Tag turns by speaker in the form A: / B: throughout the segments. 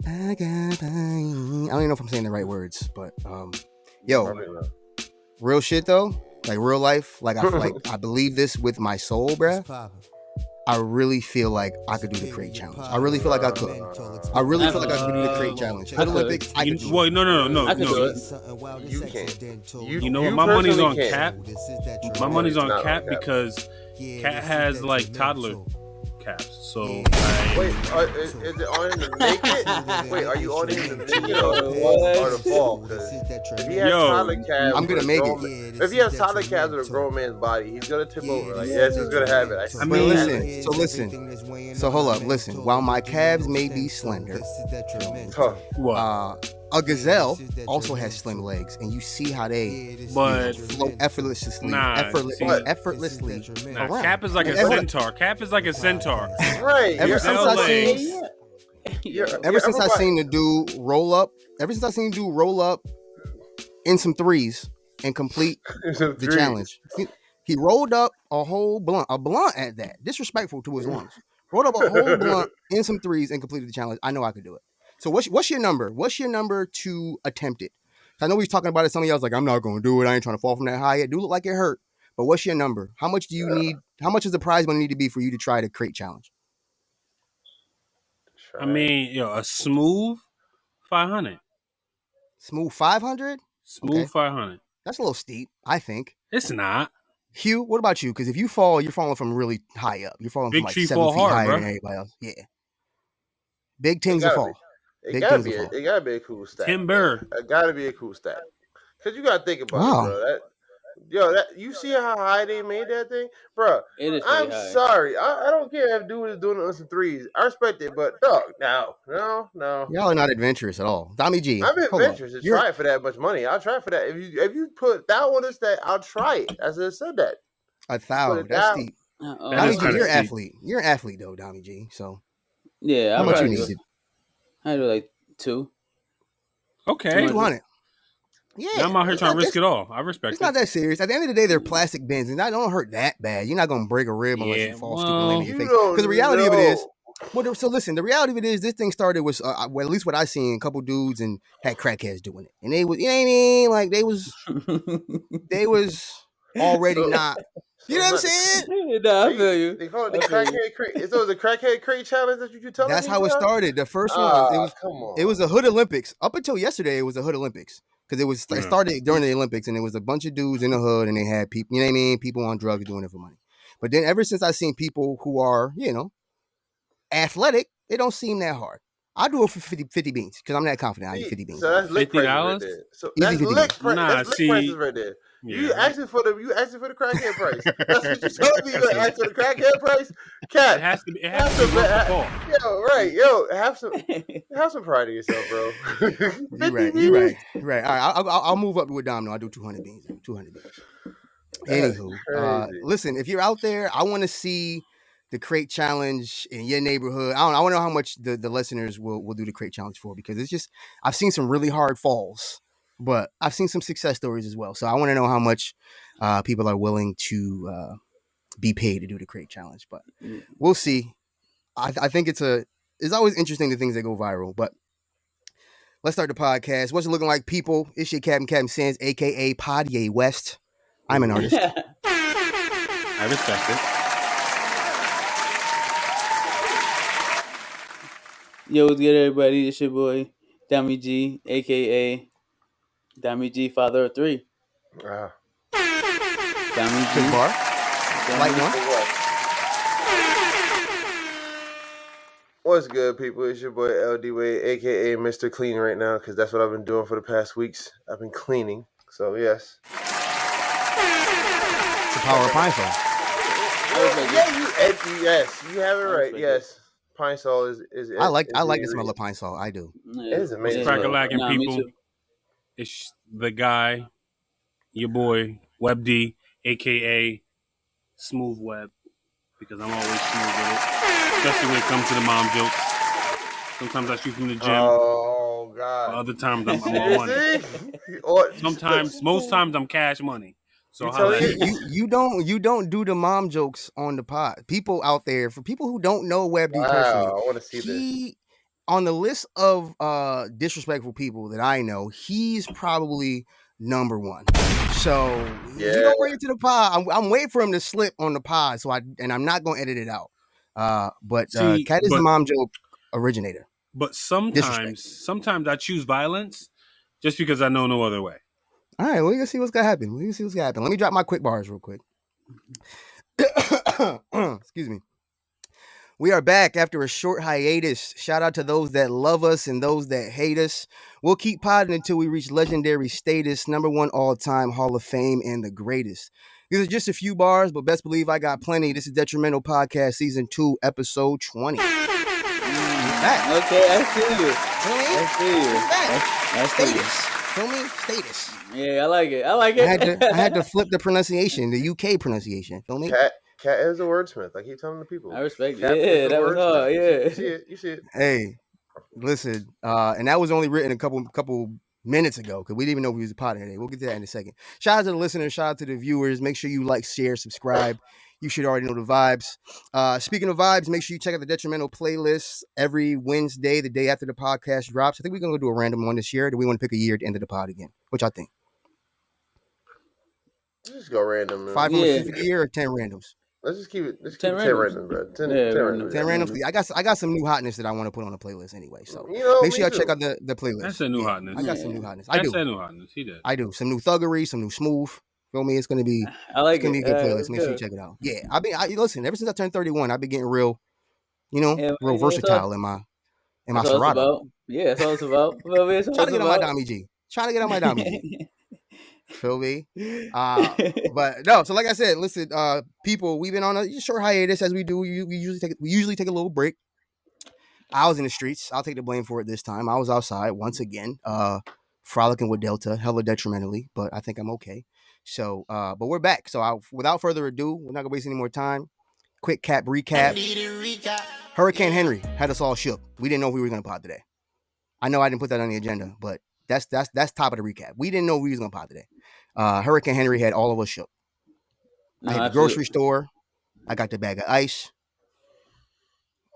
A: don't even know if I'm saying the right words, but yo, real shit though, like real life, like I believe this with my soul, bruh. I really feel like I could do the crate challenge. I really feel like I could. I really feel like I could do the crate challenge. Hood Olympics, I could do it.
B: Well, no.
C: You can't.
B: You know what? My money's on Cap. My money's on Cap because Cat has like toddler caps. So
C: wait, is it on him to make it? Wait, are you on him to make it or the fall? If he has toddler calves,
A: I'm gonna make it.
C: If he has toddler calves with a grown man's body, he's gonna tip over. Like, yes, he's gonna have it.
A: I mean, listen. So hold up, listen. While my calves may be slender, a gazelle also has slim legs, and you see how they float effortlessly. Effortlessly.
B: Nah, Cap is like a centaur. Cap is like a centaur.
C: Right.
A: Ever since I seen the dude roll up in some threes and complete the challenge. He rolled up a whole blunt at that. Disrespectful to his lungs. Rolled up a whole blunt in some threes and completed the challenge. I know I could do it. So what's your number? What's your number to attempt it? I know we was talking about it. Some of y'all was like, I'm not going to do it. I ain't trying to fall from that high. It do look like it hurt. But what's your number? How much do you need? How much does the prize money need to be for you to try the crate challenge?
B: I mean, a smooth 500.
A: Smooth 500?
B: Smooth 500.
A: That's a little steep, I think.
B: It's not.
A: Hugh, what about you? Because if you fall, you're falling from really high up. You're falling
B: Big
A: from like
B: tree
A: 7
B: fall
A: feet
B: hard,
A: higher
B: bro.
A: than everybody else. Yeah. Big things will fall.
C: It gotta be a cool stat.
B: Timber.
C: It gotta be a cool stat. Cause you gotta think about it, bro. You see how high they made that thing, bro? I'm sorry. I don't care if dude is doing it on some threes. I respect it, but dog, no.
A: Y'all are not adventurous at all. Dommy G,
C: I'm adventurous to try it for that much money. I'll try for that. If you put that on the stat, I'll try it. As I said that.
A: 1,000. That's steep. Dommy G, you're an athlete. You're an athlete though, Dommy G. So
D: yeah,
A: how much you need?
D: I do like 2.
B: Okay.
A: 200. Yeah.
B: Now I'm out here trying to risk it all. I respect it.
A: It's not that serious. At the end of the day, they're plastic bins, and that don't hurt that bad. You're not going to break a rib unless you fall stupid and land in your face. Because the reality of it is, so listen, the reality of it is, this thing started with, at least what I seen, a couple dudes and had crackheads doing it. And they was, you know what I mean? Like, they was already not. You know what I'm saying?
D: No, I feel you.
C: They call it the crackhead crate. So it was a crackhead crate challenge that you telling me?
A: That's how it started. The first one, it was a Hood Olympics. Up until yesterday, it was a Hood Olympics. Because it started during the Olympics, and it was a bunch of dudes in the hood, and they had people, you know what I mean? People on drugs doing it for money. But then ever since I've seen people who are, athletic, it don't seem that hard. I do it for 50 beans because I'm that confident. I eat 50 beans.
C: So that's lick prices right there. So that's lick prices right there. Yeah. You asking for the crackhead price. That's what you told me. You asked for the crackhead price. Cat.
B: It has to be
C: Have some pride in yourself, bro.
A: You're right. All right, I'll move up with Dom. I'll do 200 beans. 200 beans. Anywho, listen, if you're out there, I want to see the crate challenge in your neighborhood. I want to know how much the listeners will do the crate challenge for, because it's just, I've seen some really hard falls, but I've seen some success stories as well. So I want to know how much people are willing to be paid to do the crate challenge, but we'll see. I think it's always interesting, the things that go viral, but let's start the podcast. What's it looking like, people? It's your Captain Sands, aka Podye West. I'm an artist.
B: I respect it.
D: Yo, what's good, everybody? It's your boy, Dommy G, a.k.a. Dommy G, father of 3.
C: Wow.
D: Dommy G.
A: Bar. Light one.
C: What's good, people? It's your boy, LD Wade, a.k.a. Mr. Clean right now, because that's what I've been doing for the past weeks. I've been cleaning. So, yes.
A: It's the power of Pine Sol.
C: Yes, you have it right. Yes. Pine Sol is
A: I like the smell of Pine Sol. I do.
C: Yeah. It is amazing.
B: Crack-a-lacking people. It's the guy, your boy, Web D, a.k.a. Smooth Web, because I'm always smooth with it, especially when it comes to the mom jokes. Sometimes I shoot from the gym.
C: Oh, God.
B: Other times I'm on money. Most times I'm cash money. So
A: you don't do the mom jokes on the pod. People out there, for people who don't know Web D personally,
C: I want to see this.
A: on the list of disrespectful people that I know, he's probably number one. So he don't bring it to the pod. I'm waiting for him to slip on the pod. I'm not gonna edit it out. But Cat is the mom joke originator.
B: But sometimes I choose violence just because I know no other way.
A: All right, we're gonna see what's gonna happen. Let me drop my quick bars real quick. Excuse me. We are back after a short hiatus. Shout out to those that love us and those that hate us. We'll keep podding until we reach legendary status, #1 all-time Hall of Fame, and the greatest. These are just a few bars, but best believe I got plenty. This is Detrimental Podcast Season 2, Episode 20. Back.
D: Okay, I see you. I see you.
A: Feel me? Status.
D: Yeah, I like it.
A: I had to flip the pronunciation, the UK pronunciation. Feel me?
C: Cat is a wordsmith. I keep telling the people.
D: I respect it. Yeah, that was hard. Yeah.
C: You see it.
A: Hey, listen, and that was only written a couple minutes ago because we didn't even know we was a pod today. We'll get to that in a second. Shout out to the listeners. Shout out to the viewers. Make sure you like, share, subscribe. You should already know the vibes. Speaking of vibes, make sure you check out the Detrimental playlist every Wednesday, the day after the podcast drops. I think we're going to do a random one this year. Do we want to pick a year at the end of the pod again? Which I think.
C: Let's just go random.
A: 5 from a 50 year or 10 randoms?
C: Let's just keep it 10 randoms, bro. 10 randoms.
A: I got some new hotness that I want to put on the playlist anyway. So make sure y'all check out the playlist.
B: That's a new hotness.
A: I got some new hotness.
B: That's a new hotness. He did.
A: I do. Some new thuggery, some new smooth. Feel me? It's gonna be.
D: I like
A: it's gonna be a good playlist. Make sure you check it out. Yeah, listen. Ever since I turned 31, I've been getting real, real versatile in my Serato.
D: Yeah, that's all it's about.
A: Trying to get on my Dommy G. Feel me? But no. So like I said, listen, people, we've been on a short hiatus as we do. We usually take a little break. I was in the streets. I'll take the blame for it this time. I was outside once again, frolicking with Delta, hella detrimentally, but I think I'm okay. So, but we're back. So without further ado, we're not gonna waste any more time. Quick recap. Hurricane Henri had us all shook. We didn't know we were gonna pod today. I know I didn't put that on the agenda, but that's top of the recap. We didn't know we was gonna pod today. Hurricane Henri had all of us shook. I had the grocery store. I got the bag of ice.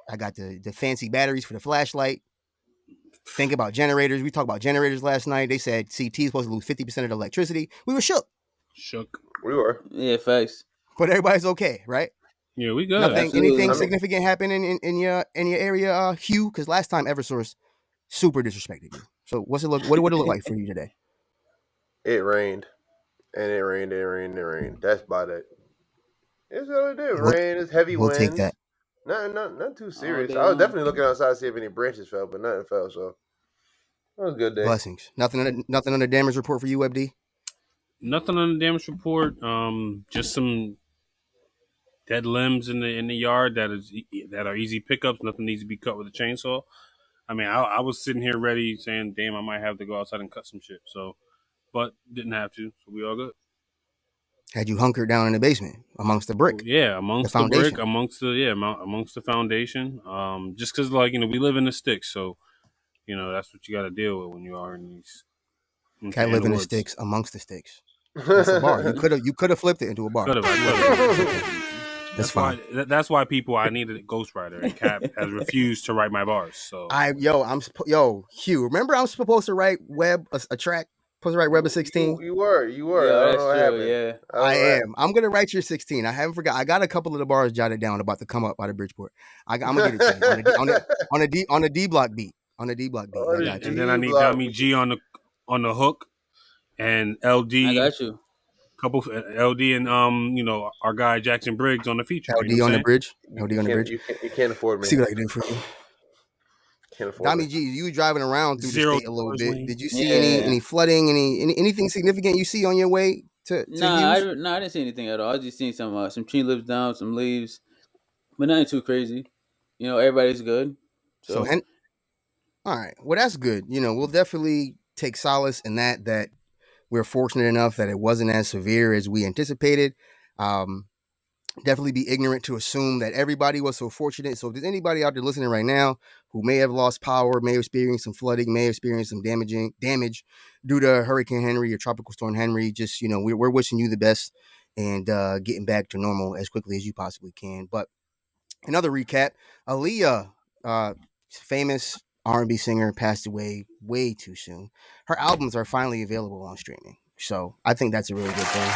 A: I got the fancy batteries for the flashlight. Think about generators. We talked about generators last night. They said CT is supposed to lose 50% of the electricity. We were shook.
C: We were.
D: Yeah, facts.
A: But everybody's okay, right?
B: Yeah, we good.
A: Anything significant happening in your area, Hugh? Because last time Eversource super disrespected you. So what's it look? What would it look like for you today?
C: It rained, and it rained. That's about it. It's what it did. Rain. It's heavy winds.
A: We'll take that.
C: Not too serious. I was definitely looking outside to see if any branches fell, but nothing fell. So it was a good day.
A: Blessings. Nothing on the damage report for you, WebD?
B: Nothing on the damage report. Just some dead limbs in the yard that are easy pickups. Nothing needs to be cut with a chainsaw. I mean, I was sitting here ready saying, damn, I might have to go outside and cut some shit. So, but didn't have to. So we all good.
A: Had you hunkered down in the basement amongst the brick?
B: Yeah, amongst the brick, amongst the foundation. Just because, we live in the sticks. So, that's what you got to deal with when you are in these.
A: Can't live in the sticks amongst the sticks. That's a bar. You could have flipped it into a bar.
B: That's why people. I needed a ghostwriter, and Cap has refused to write my bars. So
A: Hugh. Remember, I'm supposed to write a track. Supposed to write Web of 16.
C: You were.
D: Yeah, I don't know what happened. Yeah,
A: I am. I'm gonna write your 16. I haven't forgot. I got a couple of the bars jotted down about to come up out of Bridgeport. I'm gonna get it to you on a D block beat. On a D block beat.
B: And then I need Dommy G on the hook, and LD.
D: I got you.
B: Couple LD and our guy Jackson Briggs on the feature.
A: LD on the bridge. LD on the bridge.
C: You can't afford me.
A: See what I can do for you.
C: Can't afford
A: Dommy G, you were driving around through the state a little bit. Did you see any flooding? Anything significant you see on your way to?
D: I didn't see anything at all. I just seen some tree limbs down, some leaves, but nothing too crazy. Everybody's good. So
A: all right. Well, that's good. We'll definitely take solace in that we're fortunate enough that it wasn't as severe as we anticipated. Definitely be ignorant to assume that everybody was so fortunate. So if there's anybody out there listening right now who may have lost power, may have experienced some flooding, may have experienced some damage due to Hurricane Henri or Tropical Storm Henri, just, we're wishing you the best and getting back to normal as quickly as you possibly can. But another recap, Aaliyah, famous R&B singer, passed away way too soon. Her albums are finally available on streaming, so I think that's a really good thing.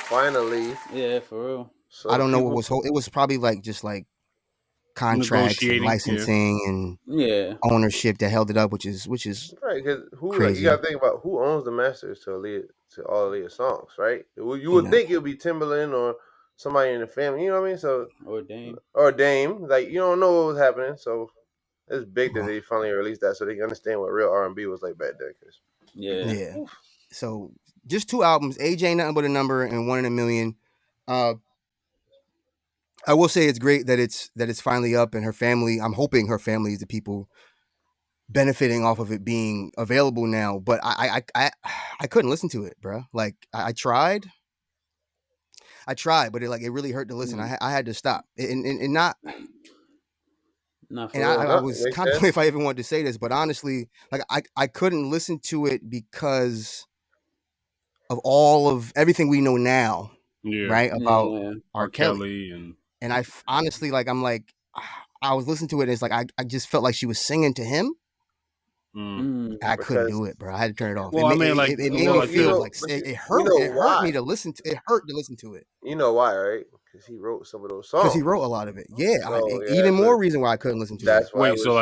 C: Finally,
D: yeah, for real.
C: So
A: I don't know what was. It was probably like just like contracts and licensing and ownership that held it up, which is
C: right. Because
A: crazy.
C: You got to think about who owns the masters to all Aaliyah's songs, right? You would think it would be Timbaland or somebody in the family, you know what I mean? So or Dame, like you don't know what was happening. So it's big that they finally released that, so they can understand what real R&B was like back then.
A: Yeah. So just 2 albums, Age Ain't Nothing But a Number and 1 in a Million. I will say it's great that it's finally up, and her family. I'm hoping her family is the people benefiting off of it being available now. But I couldn't listen to it, bro. Like I tried, but it really hurt to listen. I had to stop, and not. And I was contemplating if I even wanted to say this, but honestly, like I couldn't listen to it because of all of everything we know now, right, about R. Kelly. And I honestly, like, I'm like, I was listening to it, and it's like I just felt like she was singing to him. I couldn't do it, bro. I had to turn it off.
B: Well,
A: it made me feel like it hurt. It hurt me to listen to. It hurt to listen to it.
C: You know why, right? Because he wrote some of those songs.
A: Because he wrote a lot of it. Yeah, even more reason why I couldn't listen to it.
C: That's why.
B: So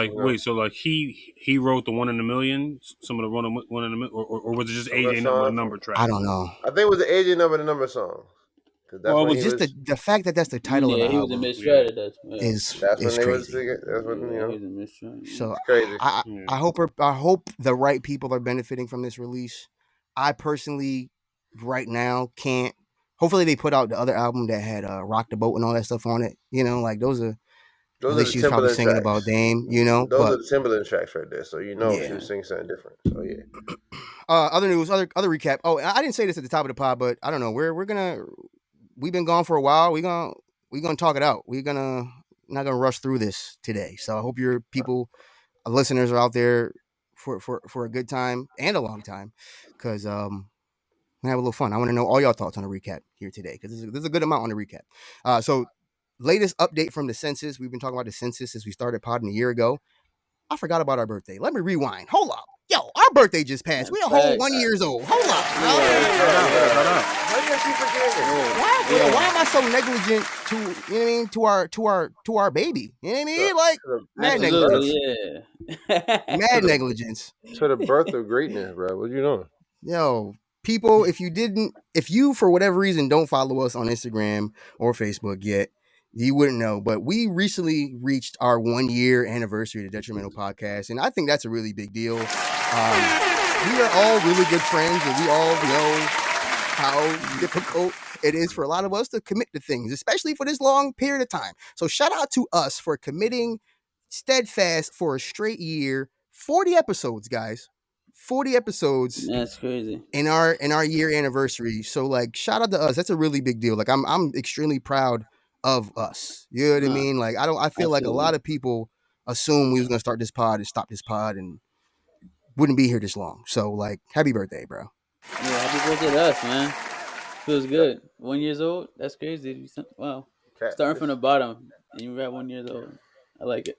B: like he wrote the 1 in a Million. Some of the 1 in a Million, or was it just Age Ain't Nothing But a Number track?
A: I don't know.
C: I think it was the Age Ain't Nothing But a Number song.
A: Well, it was just the fact that that's the title of the album
D: is
A: crazy. So I hope the right people are benefiting from this release. I personally, right now, can't. Hopefully, they put out the other album that had "Rock the Boat" and all that stuff on it. You know, like those are. At least she was probably singing about Dame. You know,
C: those are the Timbaland tracks right there. So she was singing something different. So yeah.
A: Other news, other recap. Oh, I didn't say this at the top of the pod, but I don't know. We've been gone for a while. We're gonna talk it out. Not gonna rush through this today. So I hope your listeners are out there for a good time and a long time, because we have a little fun. I want to know all y'all thoughts on the recap here today, because there's a good amount on the recap. So latest update from the census. We've been talking about the census since we started podding a year ago. I forgot about our birthday. Let me rewind. Hold up. Yo, our birthday just passed. We a whole 1 year old. Hold up. Why am I so negligent to, you know what I mean, to our baby? You know what I mean? Like mad negligence. Mad negligence.
C: To the birth of greatness, bro. What you doing?
A: Yo, people, if you for whatever reason don't follow us on Instagram or Facebook yet, you wouldn't know, but we recently reached our 1 year anniversary of the Detrimental Podcast, and I think that's a really big deal. We are all really good friends, and we all know how difficult it is for a lot of us to commit to things, especially for this long period of time. So shout out to us for committing steadfast for a straight year, 40 episodes, guys. 40 episodes.
D: That's crazy.
A: In our year anniversary. So like shout out to us. That's a really big deal. Like I'm extremely proud of us. You know what I mean? Like I feel like a lot of people assume we was gonna start this pod and stop this pod and wouldn't be here this long. So like happy birthday, bro.
D: Yeah, happy birthday to us, man. Feels good. 1 year old? That's crazy. Wow. Starting from the bottom and you're at 1 year old. I like it.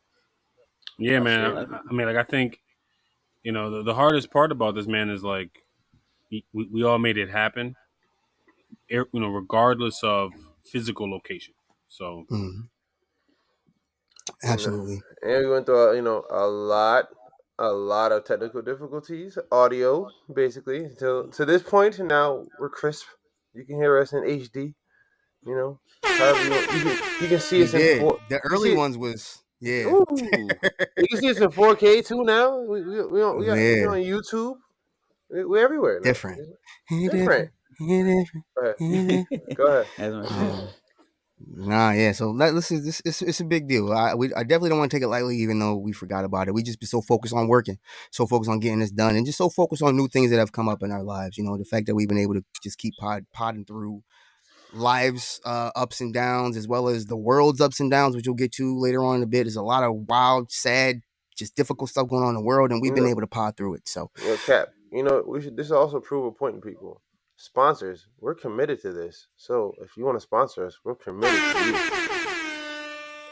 B: Yeah, man. I mean, like I think, you know, the hardest part about this, man, is like we all made it happen, you know, regardless of physical location. So,
A: absolutely.
C: And we went through, a lot of technical difficulties, audio, basically. To this point, now we're crisp. You can hear us in HD. You know, you can see us in 4K.
A: The early ones was
C: Ooh. You can see us in 4K too now. We on YouTube. We're everywhere now.
A: Different.
C: Go ahead.
A: Nah, yeah. So it's a big deal. I definitely don't want to take it lightly, even though we forgot about it. We just be so focused on working, so focused on getting this done, and just so focused on new things that have come up in our lives. You know, the fact that we've been able to just keep podding through lives ups and downs, as well as the world's ups and downs, which we'll get to later on in a bit. There's a lot of wild, sad, just difficult stuff going on in the world, and we've been able to pod through it. So,
C: Cap, this also prove a point to people. Sponsors, we're committed to this. So if you want to sponsor us, we're committed to you.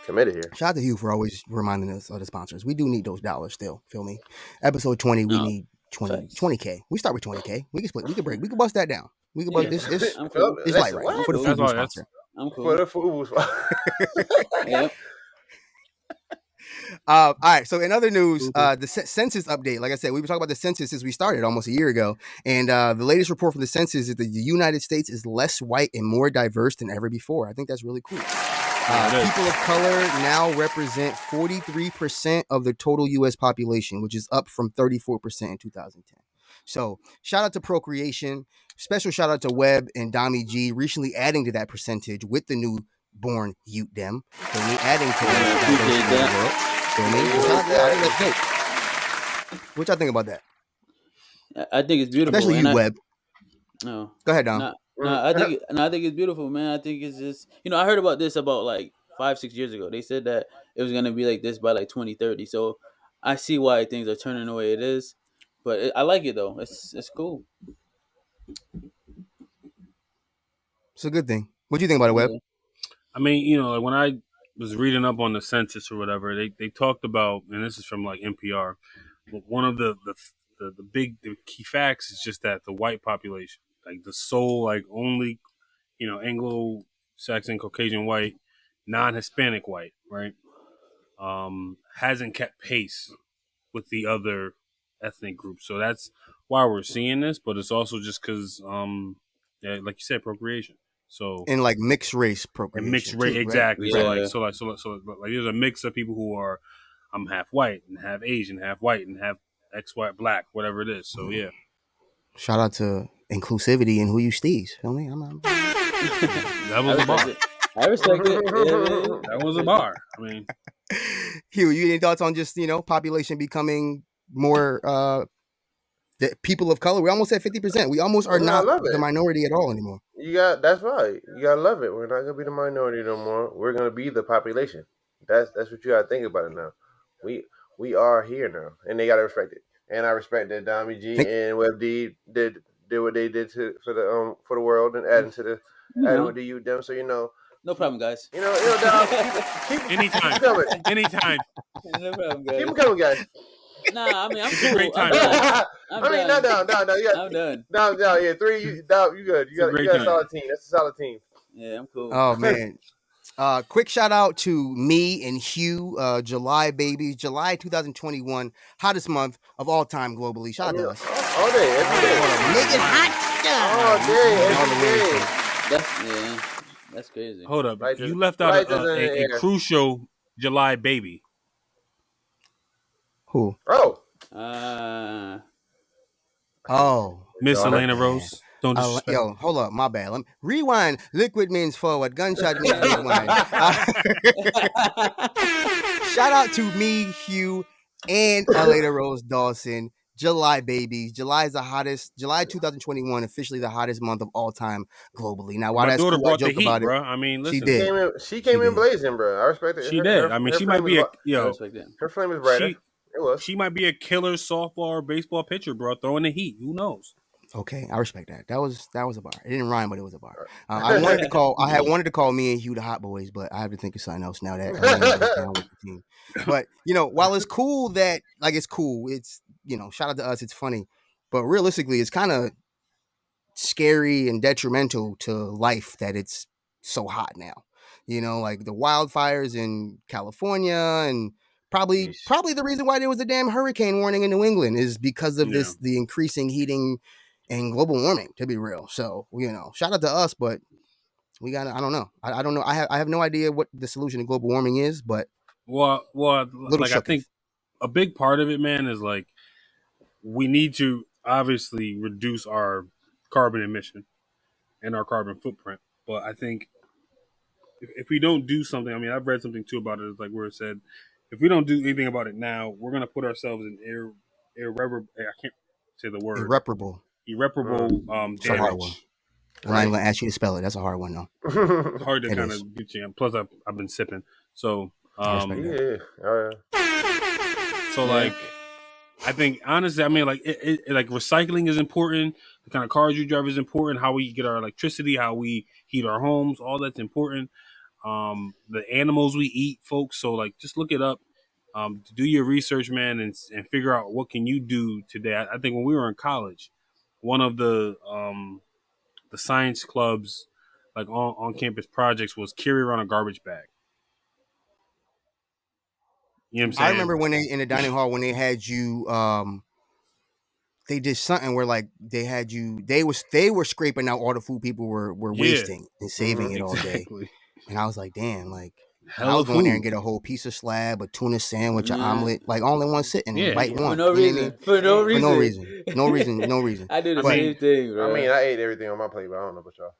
C: committed here.
A: Shout out to Hugh for always reminding us of the sponsors. We do need those dollars still. Feel me? Episode 20, we need 20K. We start with 20K. We can split. We can bust that down. We can bust this.
D: I'm cool.
A: It's light right now for the food sponsor.
D: I'm cool.
C: For the food sponsor.
D: Yep.
A: All right. So in other news, the census update. Like I said, we were talking about the census since we started almost a year ago, and the latest report from the census is that the United States is less white and more diverse than ever before. I think that's really cool. People of color now represent 43% of the total U.S. population, which is up from 34% in 2010. So shout out to Procreation. Special shout out to Webb and Dommy G recently adding to that percentage with the new born Ute Dem. So we adding to that. What y'all think about that?
D: I think it's beautiful.
A: Especially you, Webb.
D: No.
A: Go ahead, Dom.
D: I think it's beautiful, man. I think it's just, I heard about this about like 5-6 years ago. They said that it was gonna be like this by like 2030. So I see why things are turning the way it is, but I like it though. It's cool.
A: It's a good thing. What do you think about it, Webb?
B: I mean, like when I was reading up on the census or whatever, they talked about, and this is from like NPR. One of the key facts is just that the white population, like the sole, like only, Anglo-Saxon, Caucasian white, non-Hispanic white, right, hasn't kept pace with the other ethnic groups. So that's why we're seeing this, but it's also just because, like you said, procreation. So
A: and like mixed race procreation.
B: And mixed race, exactly.
A: Right?
B: So there's a mix of people who are, I'm half white and half Asian, half white and half X, white, black, whatever it is. So yeah.
A: Shout out to inclusivity and who you steez. Feel me?
B: That was a bar.
D: I respect it.
B: That was a bar. I mean,
A: Hugh, you any thoughts on just population becoming more the people of color? We almost at 50%. We almost are not the minority at all anymore.
C: That's right. You gotta love it. We're not gonna be the minority no more. We're gonna be the population. That's what you gotta think about it now. We are here now, and they gotta respect it. And I respect that Dommy G and Web D did what they did for the world and adding to the adding with the youth them. So
D: no problem, guys.
C: Dom, keep
B: anytime,
C: coming.
B: Anytime.
D: No problem, guys.
C: Keep coming, guys.
D: Nah, I mean I'm cool.
B: Great time.
C: I'm done. Yeah, 3. You good. You got a solid team. That's a solid team.
D: Yeah, I'm cool.
A: Oh man. Quick shout out to me and Hugh, July babies, July 2021, hottest month of all time globally. Shout out to us.
C: All day, every day.
A: Make it hot.
C: All day, every day.
D: That's crazy.
B: Hold up. You left out a crucial July baby.
A: Who?
B: Miss Elena Rose. Don't disrespect.
A: Yo, hold up, my bad. Rewind. Liquid means forward. Gunshot means rewind. Shout out to me, Hugh, and Elena Rose Dawson. July babies. July is the hottest. July 2021, officially the hottest month of all time globally. Now,
B: my
A: that's
B: daughter
A: cool,
B: brought
A: I joke
B: the heat,
A: about
B: bro.
A: It.
B: I mean, listen,
C: she came in blazing, bro. I respect it.
B: She did. I mean, she might be
C: her flame is brighter. It was.
B: She might be a killer softball or baseball pitcher, bro. Throwing the heat. Who knows?
A: Okay, I respect that. That was a bar. It didn't rhyme, but it was a bar. I wanted to call me and Hugh the Hot Boys, but I have to think of something else now that I'm down with the team. But while it's cool that it's cool, it's shout out to us. It's funny, but realistically, it's kind of scary and detrimental to life that it's so hot now. Like the wildfires in California and. Probably the reason why there was a damn hurricane warning in New England is because of the increasing heating and global warming, to be real. So, shout out to us, but we got I don't know. I don't know. I have no idea what the solution to global warming is, but
B: I think a big part of it, man, is like we need to obviously reduce our carbon emission and our carbon footprint. But I think if we don't do something, I mean, I've read something too about it. It's like where it said, if we don't do anything about it now, we're going to put ourselves in irreparable. I can't say the word.
A: Irreparable
B: damage.
A: It's a hard one. I'm not even going to ask you to spell it. That's a hard one, though.
B: It's hard to kind of get you. Plus, I've been sipping. So, like, I think, honestly, I mean, like, like recycling is important. The kind of cars you drive is important. How we get our electricity, how we heat our homes, all that's important. the animals we eat, folks. So like, just look it up. Do your research, man, and figure out what can you do today. I think when we were in college, one of the science clubs, like on campus projects, was carry around a garbage bag. You know what I'm saying?
A: I remember when they in the dining hall when they had you. They did something where like they had you. They were scraping out all the food people were wasting and saving it all day. And I was like, damn, like. I was going there and get a whole piece of slab, a tuna sandwich, an omelet, like only one sitting there, bite one.
D: For no reason.
A: For no reason.
D: I did the same thing, bro.
C: I mean, I ate everything on my plate, but I don't know about y'all.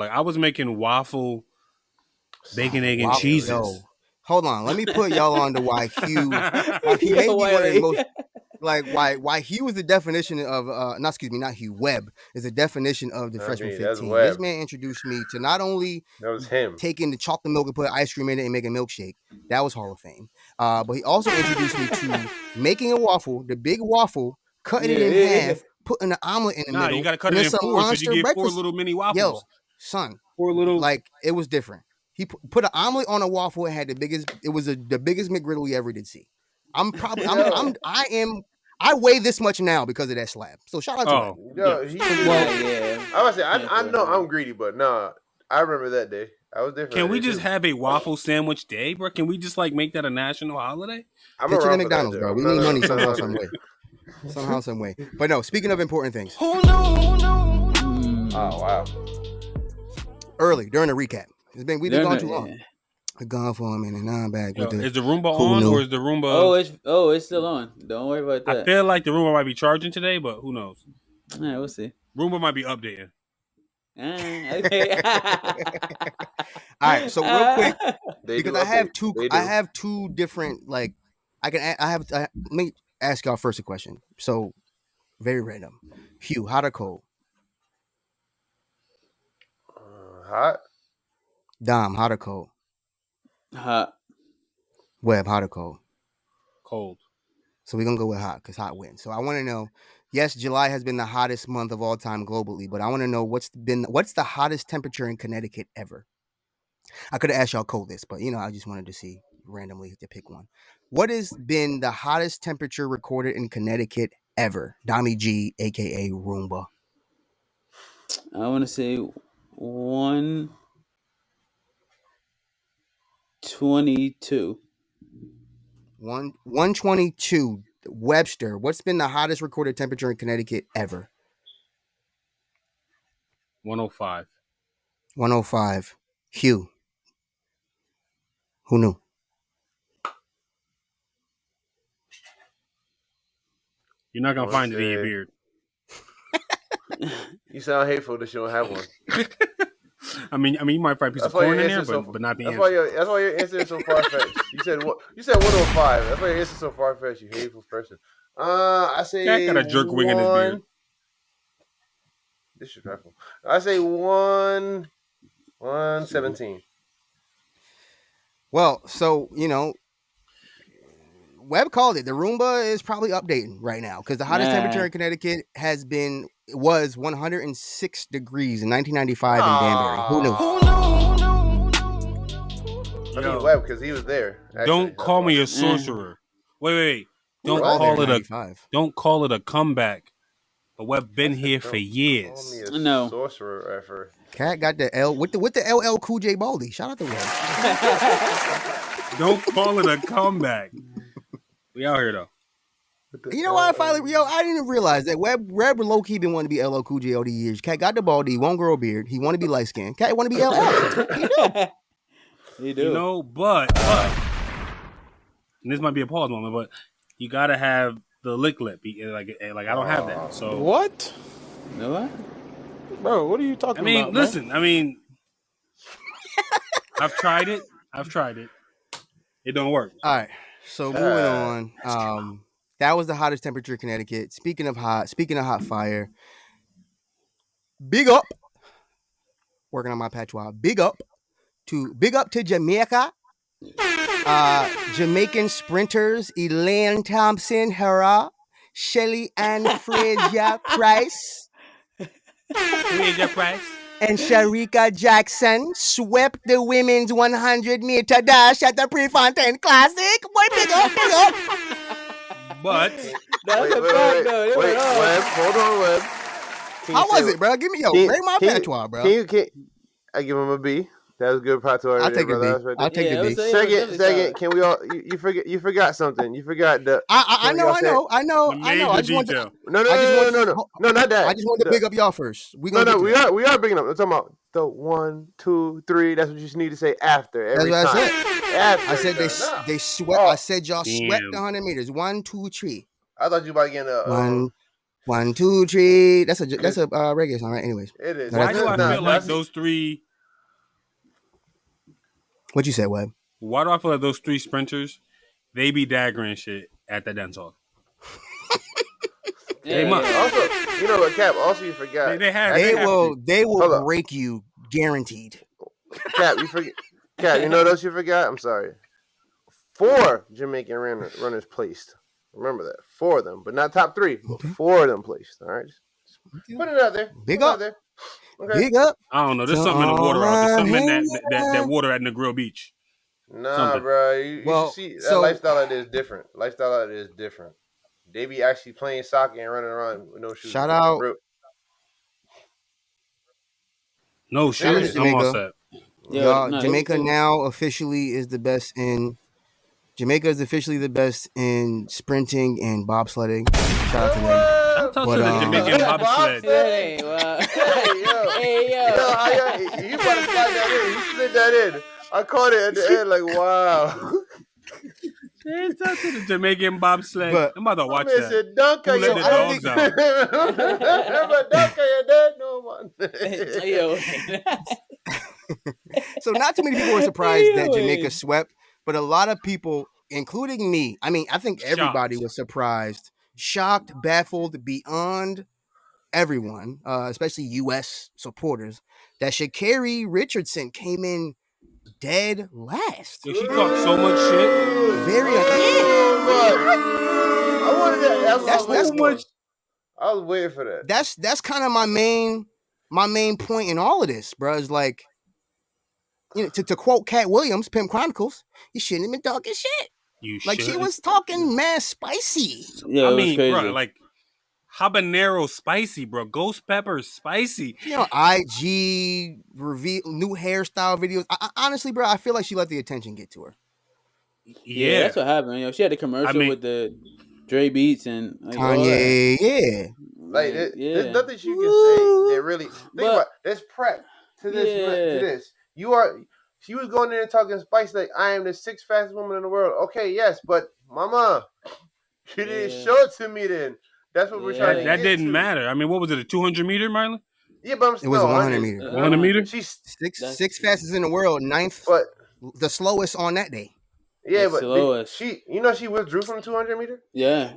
B: I was making waffle, bacon, egg, and cheeses.
A: Yo, hold on, let me put y'all on to why Hugh may be one of the most. Like why Hugh is the definition of not Hugh, Webb is the definition of the freshman 15. This man introduced me to not only taking the chocolate milk and put ice cream in it and making a milkshake. That was Hall of Fame. But he also introduced me to making a waffle, the big waffle, cutting it in half, putting the omelet in the middle.
B: You gotta cut it in four because you get 4 little mini waffles.
A: Yo, son,
B: 4 little,
A: like it was different. He put an omelet on a waffle and had the biggest. It was the biggest McGriddle you ever did see. I weigh this much now because of that slab. So shout out to him.
C: I would say I know I'm greedy, but nah, I remember that day. I was different.
B: Can we just have a waffle sandwich day, bro? Can we just like make that a national holiday?
A: Picture the McDonald's, bro. We need money somehow, some way. But no, speaking of important things.
C: Oh wow.
A: Early during the recap. We've been gone too long. We're gone for a minute. Now I'm back with
B: is the Roomba on or is the Roomba?
D: It's still on. Don't worry about that.
B: I feel like the Roomba might be charging today, but who knows?
D: Yeah, we'll see.
B: Roomba might be updating.
D: Okay.
A: All right, so real quick, because I have two different let me ask y'all first a question. So very random. Hugh, hot or cold?
C: Hot.
A: Dom, hot or cold?
D: Hot.
A: Webb, hot or cold?
B: Cold.
A: So we're going to go with hot because hot wins. So I want to know, yes, July has been the hottest month of all time globally, but I want to know what's the hottest temperature in Connecticut ever? I could have asked y'all cold this, but I just wanted to see randomly to pick one. What has been the hottest temperature recorded in Connecticut ever? Dommy G, a.k.a. Roomba.
D: I want to say 122.
A: 122. Webster, what's been the hottest recorded temperature in Connecticut ever?
B: 105.
A: 105. Hugh. Who knew?
B: You're not gonna find it in your beard.
C: You sound hateful that you don't have one.
B: I mean, you might find a piece of corn in there, but not the answer.
C: That's why your answer is so far fetched. You said 105. That's why your answer is so far fetched. You hateful person. I say
B: Jack got a jerk wing in his beard.
C: Disrespectful. I say 117.
A: Well, so Webb called it. The Roomba is probably updating right now because the hottest temperature in Connecticut was 106 degrees in 1995 in Danbury. Who knew?
C: I think Webb because he was there. Actually,
B: don't call me a sorcerer. Wait. Don't call it a comeback. But Webb been here for years.
D: No
C: sorcerer ever.
A: Cat got the L with the LL Cool J Baldy. Shout out to Webb.
B: Don't call it a comeback. We out here though.
A: You know why I didn't even realize that Webb low key been wanting to be LL Cool J all these years. Cat got the baldy, he won't grow a beard, he want to be light skinned. Cat want to be LL.
D: He do.
B: But and this might be a pause moment, but you gotta have the lick lip. Like I don't have that. So
E: what?
D: You know what?
E: Bro, what are you talking about?
B: Listen, I've tried it. It don't work.
A: All right. So moving on. That was the hottest temperature in Connecticut. Speaking of hot fire. Big up. Working on my patois. Big up to Jamaica. Jamaican sprinters Elaine Thompson Hera, Shelly Ann Frazier Price. And Sharika Jackson swept the women's 100-meter dash at the Prefontaine Classic. Boy, big up.
B: But
C: that's a fact, though. Wait, Webb, hold on, Webb.
A: How was it, bro? Give me rate my patois, bro.
C: I give him a B. That was good patois.
A: I'll take a B. I'll take the B.
C: Second, can we all? You forgot something. You forgot the.
A: I know. I just want to. No,
C: not that.
A: I just want to big up y'all first.
C: We are bigging up. I'm talking about the 1, 2, 3. That's what you need to say after every time.
A: That's what I said. I said they swept. I said y'all swept the 100 meters. 1, 2, 3.
C: I thought you about getting a
A: 1, 2, 3. That's a reggae song, right? Anyways,
C: it is.
B: Why do I feel like those three?
A: What you said, Webb?
B: Why do I feel like those three sprinters, they be daggering shit at the dance hall? They must.
C: Also, you know what, Cap? Also, you forgot.
A: They will break you, guaranteed.
C: Cap, you forget. Cap, you know what else you forgot? I'm sorry. 4 Jamaican runners placed. Remember that. 4 of them, but not top 3. But 4 of them placed. All right, just put it out there.
A: Big up.
C: Okay.
A: Big up.
B: I don't know. There's something in the water. There's something in that water at Negril Beach.
C: Nah,
B: something.
C: bro. You should see that lifestyle out there is different. They be actually playing soccer and running around with no shoes.
A: Shout out.
B: No shoes. I'm all set.
A: Jamaica now officially is the best in. Jamaica is officially the best in sprinting and bobsledding. Shout out to them.
B: Shout out to the Jamaican bobsled.
C: Hey, yo. You about to slide that in. You slid that in. I caught it at the end like, wow.
B: Shout out to the Jamaican bobsled.
A: But
B: I'm about to watch that.
C: Dunk
B: Who let the dogs out?
C: Dunk on your dad, no man.
A: So not too many people were surprised that Jamaica swept, but a lot of people, including me, I mean, I think everybody was surprised, shocked, baffled, beyond everyone, especially U.S. supporters, that Sha'Carri Richardson came in dead last.
B: She talked so much shit.
A: Very
C: I wanted that.
A: That's much.
C: I was waiting for that.
A: That's kind of my main point in all of this, bro. Is like, you know, to quote Cat Williams, Pimp Chronicles, you shouldn't have been talking shit. She was talking mad spicy.
D: Yeah,
B: I mean, bro, like habanero spicy, bro. Ghost pepper spicy.
A: You know, IG reveal new hairstyle videos. Honestly, bro, I feel like she let the attention get to her.
D: Yeah, that's what happened. You know, she had a commercial with the Dre Beats and
A: Kanye.
C: There's nothing she can say that really. Think about there's prep to this. To this, she was going in and talking spice like I am the 6th fastest woman in the world. Okay, yes, but mama, you didn't show it to me then. That's what we're trying to get
B: That didn't matter. I mean, what was it, a 200 meter, Marlon?
C: Yeah, but
A: it was a 100 meter.
B: 100 meter?
A: She's six fastest in the world, 9th, but the slowest on that day.
C: Yeah, but she withdrew from the 200 meter?
D: Yeah.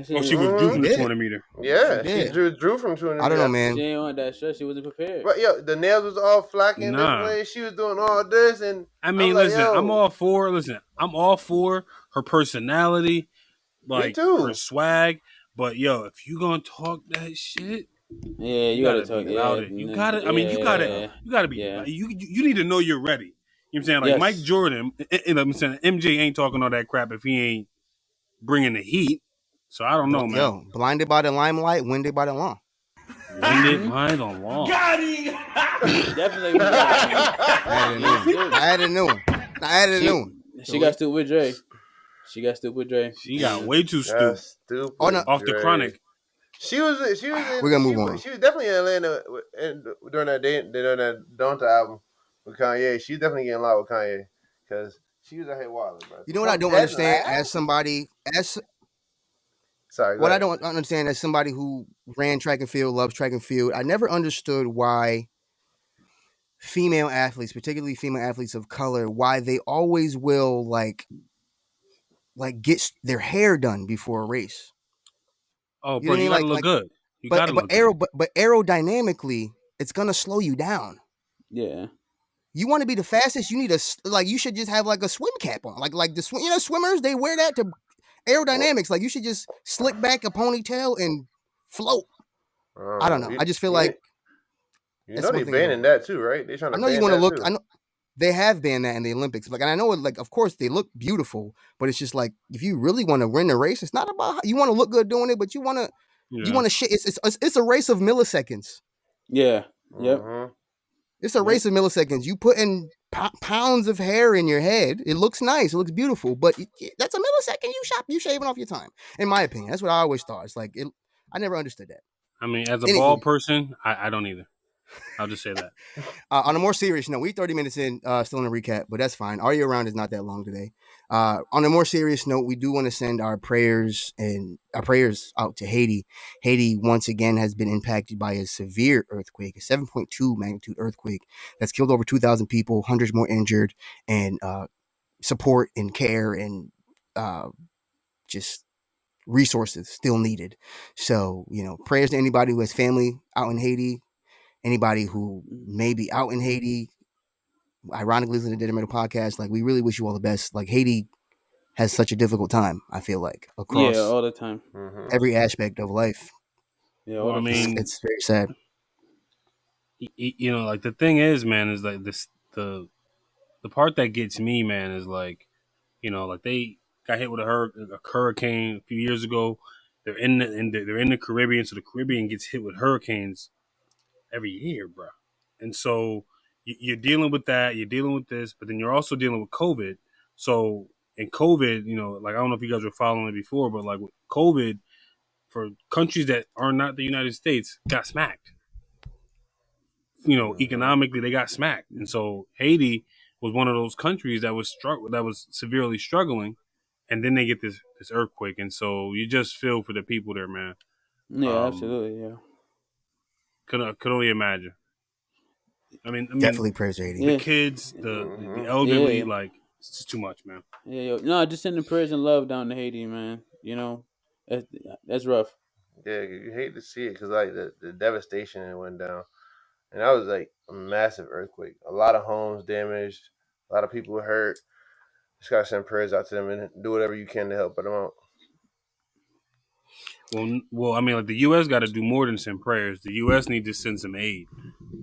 B: She withdrew from the 200 meter.
C: Yeah, she withdrew from 200 meter.
A: I don't know, man.
D: She ain't on that stress. She wasn't prepared.
C: But the nails was all flacking this way. She was doing all this, and
B: I mean, I'm all for her personality, like her swag. But if you gonna talk that shit,
D: you gotta talk
B: about it. You gotta. I mean, you gotta be. You need to know you're ready. You know what I'm saying? Like Mike Jordan, I'm saying MJ ain't talking all that crap if he ain't bringing the heat. So I don't know, man.
A: Blinded by the limelight, winded by the law.
B: Winded by the law.
D: Got him. Definitely.
A: I added a new one.
D: She got stupid with Dre. She got
B: way too stupid. Off the chronic.
C: She was.
A: We're gonna move on.
C: She was definitely in Atlanta during that DONDA album with Kanye. She's definitely getting loud with Kanye because she was out here wilding, bro.
A: You know what I don't understand as somebody
C: Sorry.
A: What I don't understand as somebody who ran track and field, loves track and field, I never understood why female athletes, particularly female athletes of color, why they always will like get their hair done before a race.
B: Oh, bro, you gotta look good. But
A: aerodynamically, it's gonna slow you down.
D: Yeah.
A: You want to be the fastest, you need you should just have like a swim cap on. Like the swimmers, they wear that to aerodynamics. Like you should just slick back a ponytail and float. I don't know. I just feel like
C: You know they're banning that too, right? They're trying to ban that too. I know you want to look. I know
A: they have banned that in the Olympics. Like, and I know, like, of course they look beautiful, but it's just like if you really want to win the race, it's not about you want to look good doing it, but you want to It's a race of milliseconds.
D: Yeah. Yep.
A: It's a race of milliseconds. You put in pounds of hair in your head. It looks nice. It looks beautiful, but that's a millisecond. You shaving off your time. In my opinion, that's what I always thought. It's like I never understood that.
B: I mean, as a bald person, I don't either. I'll just say that.
A: On a more serious note, we're 30 minutes in, still in a recap, but that's fine. Our year round is not that long today. On a more serious note, we do want to send our prayers out to Haiti. Haiti once again has been impacted by a severe earthquake, a 7.2 magnitude earthquake that's killed over 2,000 people, hundreds more injured, and support and care and just resources still needed. So, prayers to anybody who has family out in Haiti. Anybody who may be out in Haiti, ironically, listening to the Detrimental podcast, like, we really wish you all the best. Like, Haiti has such a difficult time, I feel like, across
D: all the time,
A: every aspect of life.
D: Yeah,
B: well, I mean,
A: it's very sad.
B: Like, the thing is, man, is like this the part that gets me, man, is like, like they got hit with a hurricane a few years ago. They're in the Caribbean, so the Caribbean gets hit with hurricanes every year, bro. And so you're dealing with that, you're dealing with this, but then you're also dealing with COVID. So in COVID, like, I don't know if you guys were following it before, but like with COVID, for countries that are not the United States, got smacked. Economically, they got smacked. And so Haiti was one of those countries that was severely struggling, and then they get this earthquake, and so you just feel for the people there, man.
D: Yeah, absolutely, yeah.
B: Could only imagine. I mean,
A: definitely prayers to Haiti.
B: The kids, the elderly, like, it's just too much, man.
D: Yeah, no, just sending prayers and love down to Haiti, man. That's rough.
C: Yeah, you hate to see it because, like, the devastation that went down, and that was like a massive earthquake. A lot of homes damaged, a lot of people hurt. Just gotta send prayers out to them and do whatever you can to help them out.
B: Well, I mean, like, the U.S. got to do more than send prayers. The U.S. need to send some aid,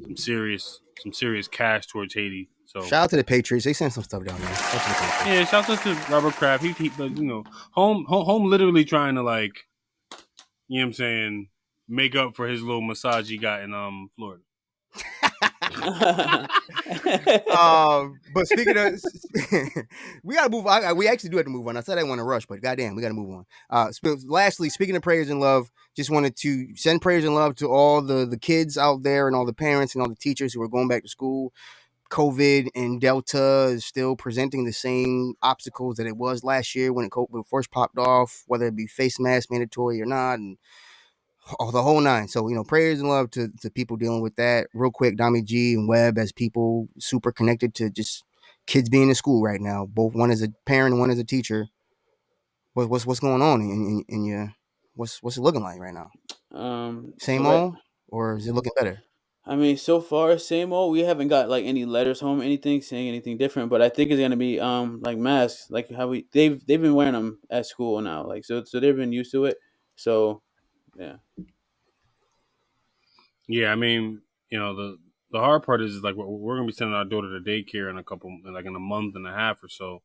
B: some serious cash towards Haiti. So
A: shout out to the Patriots. They sent some stuff down there.
B: Yeah, shout out to Robert Kraft. He home literally trying to, like, you know what I'm saying, make up for his little massage he got in Florida.
A: But speaking of, we gotta move on. We actually do have to move on. I said I want to rush, but goddamn, we gotta move on. Lastly, speaking of prayers and love, just wanted to send prayers and love to all the kids out there and all the parents and all the teachers who are going back to school. COVID and Delta is still presenting the same obstacles that it was last year when COVID first popped off, whether it be face mask mandatory or not, and the whole nine. So, prayers and love to people dealing with that. Real quick, Dommy G and Webb, as people super connected to just kids being in school right now. Both, one is a parent and one is a teacher. What's going on in your what's it looking like right now? Same old, or is it looking better?
D: I mean, so far, same old. We haven't got, like, any letters home, anything saying anything different. But I think it's gonna be like masks, like how they've been wearing them at school now, like, so they've been used to it. So yeah.
B: Yeah, I mean, the hard part is like we're gonna be sending our daughter to daycare in in a month and a half or so,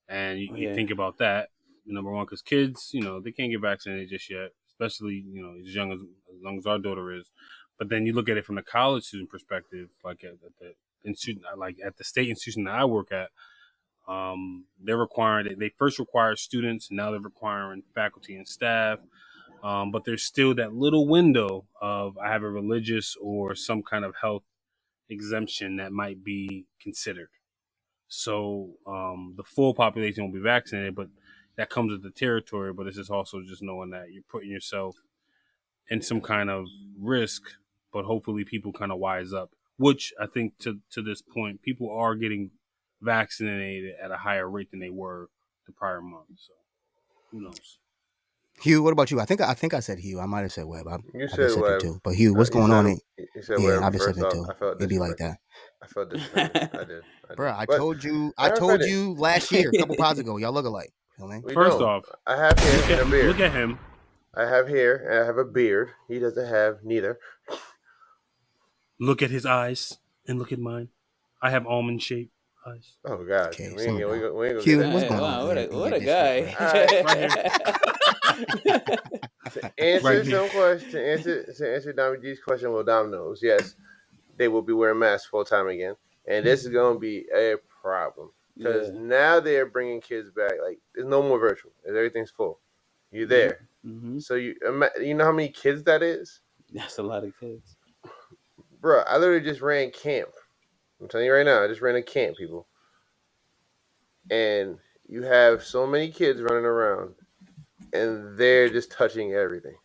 B: and you think about that. Number one, because kids, they can't get vaccinated just yet, especially as young as our daughter is. But then you look at it from the college student perspective, like at the institution, like at the state institution that I work at, they're requiring they first required students, and now they're requiring faculty and staff. But there's still that little window of I have a religious or some kind of health exemption that might be considered. So the full population will be vaccinated, but that comes with the territory. But it's just also just knowing that you're putting yourself in some kind of risk, but hopefully people kind of wise up, which I think to this point, people are getting vaccinated at a higher rate than they were the prior month. So who knows?
A: Hugh, what about you? I think I said Hugh. I might have said Webb.
C: You said Webb
A: too. But Hugh, what's going on?
C: You said Webb.
A: I've been saying it too. It'd be like that.
C: I felt this. I did.
A: Bro, I told you last year, a couple pods ago, y'all look alike.
B: First off,
C: I have hair and a beard.
B: Look at him.
C: I have hair and I have a beard. He doesn't have neither.
B: Look at his eyes and look at mine. I have almond-shaped eyes.
C: Oh God,
A: Okay,
C: we ain't gonna
A: Q,
C: get
A: what's
C: that.
A: going on?
D: Wow, what a guy.
C: To answer
B: Right here.
C: to answer Dommy G's question, well, Dom knows. Yes, they will be wearing masks full time again, and this is gonna be a problem because now they're bringing kids back. Like, there's no more virtual. Everything's full. You're there.
D: Mm-hmm.
C: So you know how many kids that is?
D: That's a lot of kids.
C: Bro, I literally just ran camp. I'm telling you right now, I just ran a camp, people. And you have so many kids running around, and they're just touching everything.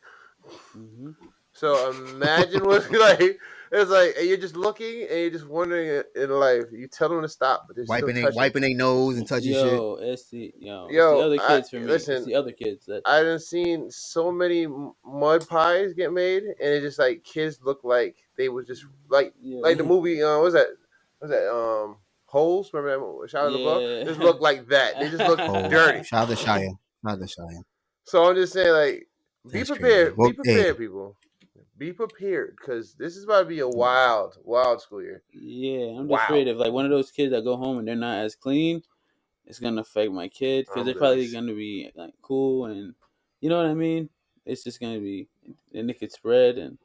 D: Mm-hmm.
C: So imagine what's like. It's like, and you're just looking, and you're just wondering in life. You tell them to stop, but they're
A: wiping
C: still touching.
A: Wiping their nose and touching shit.
D: It's the other kids for me.
C: Listen,
D: it's the other kids that
C: I done seen so many mud pies get made, and it's just like kids look like they was just like the movie. What's that? Holes. Remember that movie? Shout out above. Just look like that. They just look dirty.
A: Shout out to Shia.
C: So I'm just saying, like, be prepared.
A: Well,
C: be prepared, people. Be prepared, because this is about to be a wild school year.
D: Yeah, I'm just afraid of like one of those kids that go home and they're not as clean. It's gonna affect my kid because they're probably gonna be like cool and you know what I mean. It's just gonna be and it could spread and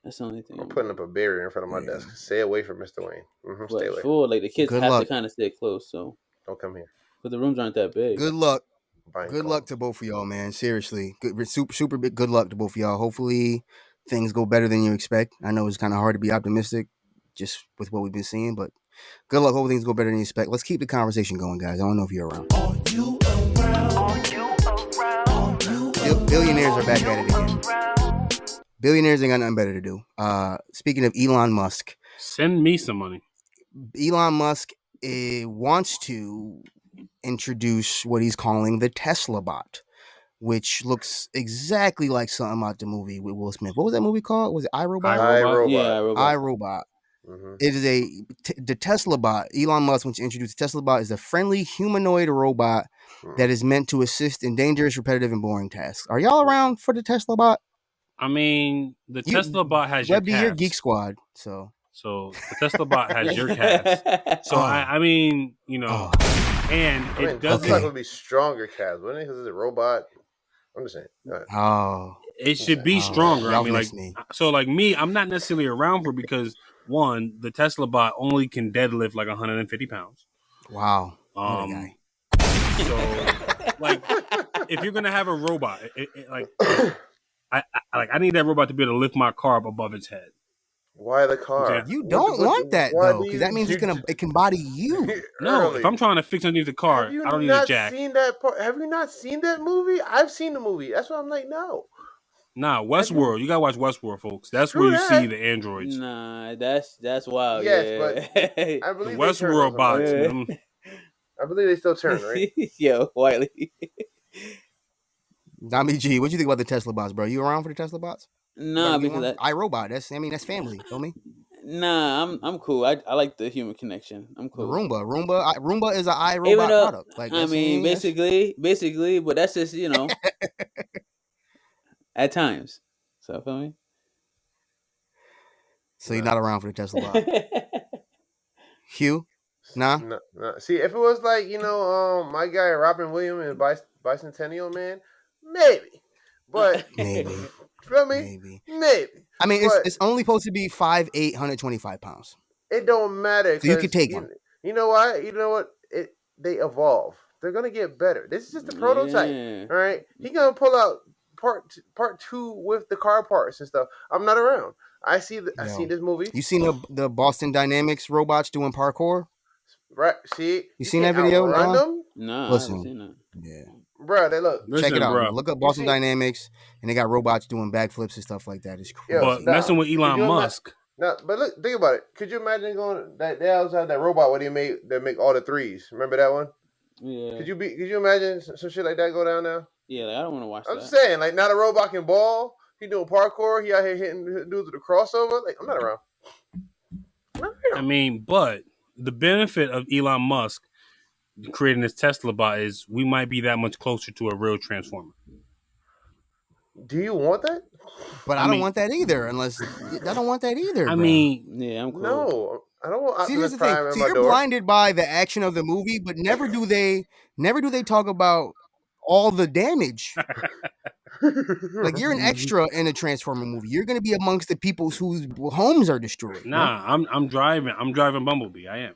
D: that's the only thing.
C: I'm putting up a barrier in front of my desk. Stay away from Mr. Wayne. Stay away.
D: Full, like the kids have to kind of stay close, so
C: don't come here.
D: But the rooms aren't that big.
A: Good luck. Good luck to both of y'all, man. Seriously, super big. Good luck to both of y'all. Hopefully, things go better than you expect. I know it's kind of hard to be optimistic, just with what we've been seeing, but good luck. Hopefully, things go better than you expect. Let's keep the conversation going, guys. I don't know if you're around. Are you around? Billionaires are back at it again. Billionaires ain't got nothing better to do. Speaking of Elon Musk,
B: send me some money.
A: Elon Musk wants to introduce what he's calling the Tesla bot, which looks exactly like something out the movie with Will Smith. What was that movie called? Was it iRobot?
C: iRobot.
D: Yeah,
A: iRobot. It is the Tesla bot. Elon Musk wants to introduce the Tesla bot is a friendly humanoid robot that is meant to assist in dangerous, repetitive, and boring tasks. Are y'all around for the Tesla bot?
B: I mean, the Tesla bot has your calves.
A: Your Geek Squad, so
B: the Tesla bot has your calves. So I mean, you know, and it doesn't.
C: Tesla would be stronger calves, wouldn't it? Because it's a robot. I'm just saying.
A: Right.
B: It should be stronger. I mean, like, so like me, I'm not necessarily around for because one, the Tesla bot only can deadlift like 150 pounds.
A: Wow. What a guy.
B: So, like, if you're gonna have a robot, I need that robot to be able to lift my car up above its head.
C: Why the car?
A: You don't want that though, because that means it can body you.
B: No, if I'm trying to fix underneath the car, I don't need a jack.
C: Have you not seen that movie? I've seen the movie. That's why I'm like, no.
B: Nah, Westworld. You gotta watch Westworld, folks. That's where you see the androids.
D: Nah, that's wild.
C: Yes, but I believe
B: the Westworld bots.
C: I believe they still turn, right?
D: Yo, Wiley.
A: Dommy G, what do you think about the Tesla bots, bro? You around for the Tesla bots?
D: Nah, because
A: iRobot. That's family. Feel me?
D: Nah, I'm cool. I like the human connection. I'm cool.
A: Roomba is an iRobot product. Like,
D: I mean, basically, but that's just at times. So feel me?
C: So
A: you're not around for the Tesla bot? Hugh? Nah.
C: No. See, if it was like my guy Robin Williams and Bicentennial Man, maybe. But
A: maybe.
C: Feel me? Maybe.
A: I mean, it's only supposed to be 5'8", 125 pounds.
C: It don't matter.
A: So you can take one.
C: You know why? You know what? They evolve. They're gonna get better. This is just a prototype. All right. He gonna pull out part 2 with the car parts and stuff. I'm not around. I see this movie.
A: You seen the Boston Dynamics robots doing parkour?
C: Right. See.
A: You seen that video?
D: No.
A: Listen.
D: I haven't seen that.
A: Yeah.
C: Bro, they look.
A: Check it out. Bro. Look up Boston Dynamics, and they got robots doing backflips and stuff like that. It's crazy.
B: But messing with Elon Musk.
C: No, but look, think about it. Could you imagine going that they also had that robot where they make all the threes? Remember that one?
D: Yeah.
C: Could you imagine some shit like that go down now?
D: Yeah, like, I don't want to watch that.
C: I'm just saying, like, now the robot can ball. He doing parkour. He out here hitting dudes with a crossover. Like, I'm not around.
B: I mean, but the benefit of Elon Musk creating this Tesla bot is we might be that much closer to a real transformer.
C: Do you want that?
A: But I don't want that either. Unless I don't want that either.
B: I
A: bro.
B: mean,
D: yeah, I'm cool.
C: No, I don't want.
A: See, here's the thing.
C: Prime
A: See,
C: my
A: you're
C: door.
A: blinded by the action of the movie, but never do they talk about all the damage. Like, you're an extra in a Transformer movie. You're gonna be amongst the people whose homes are destroyed.
B: Nah,
A: bro.
B: I'm driving Bumblebee. I am.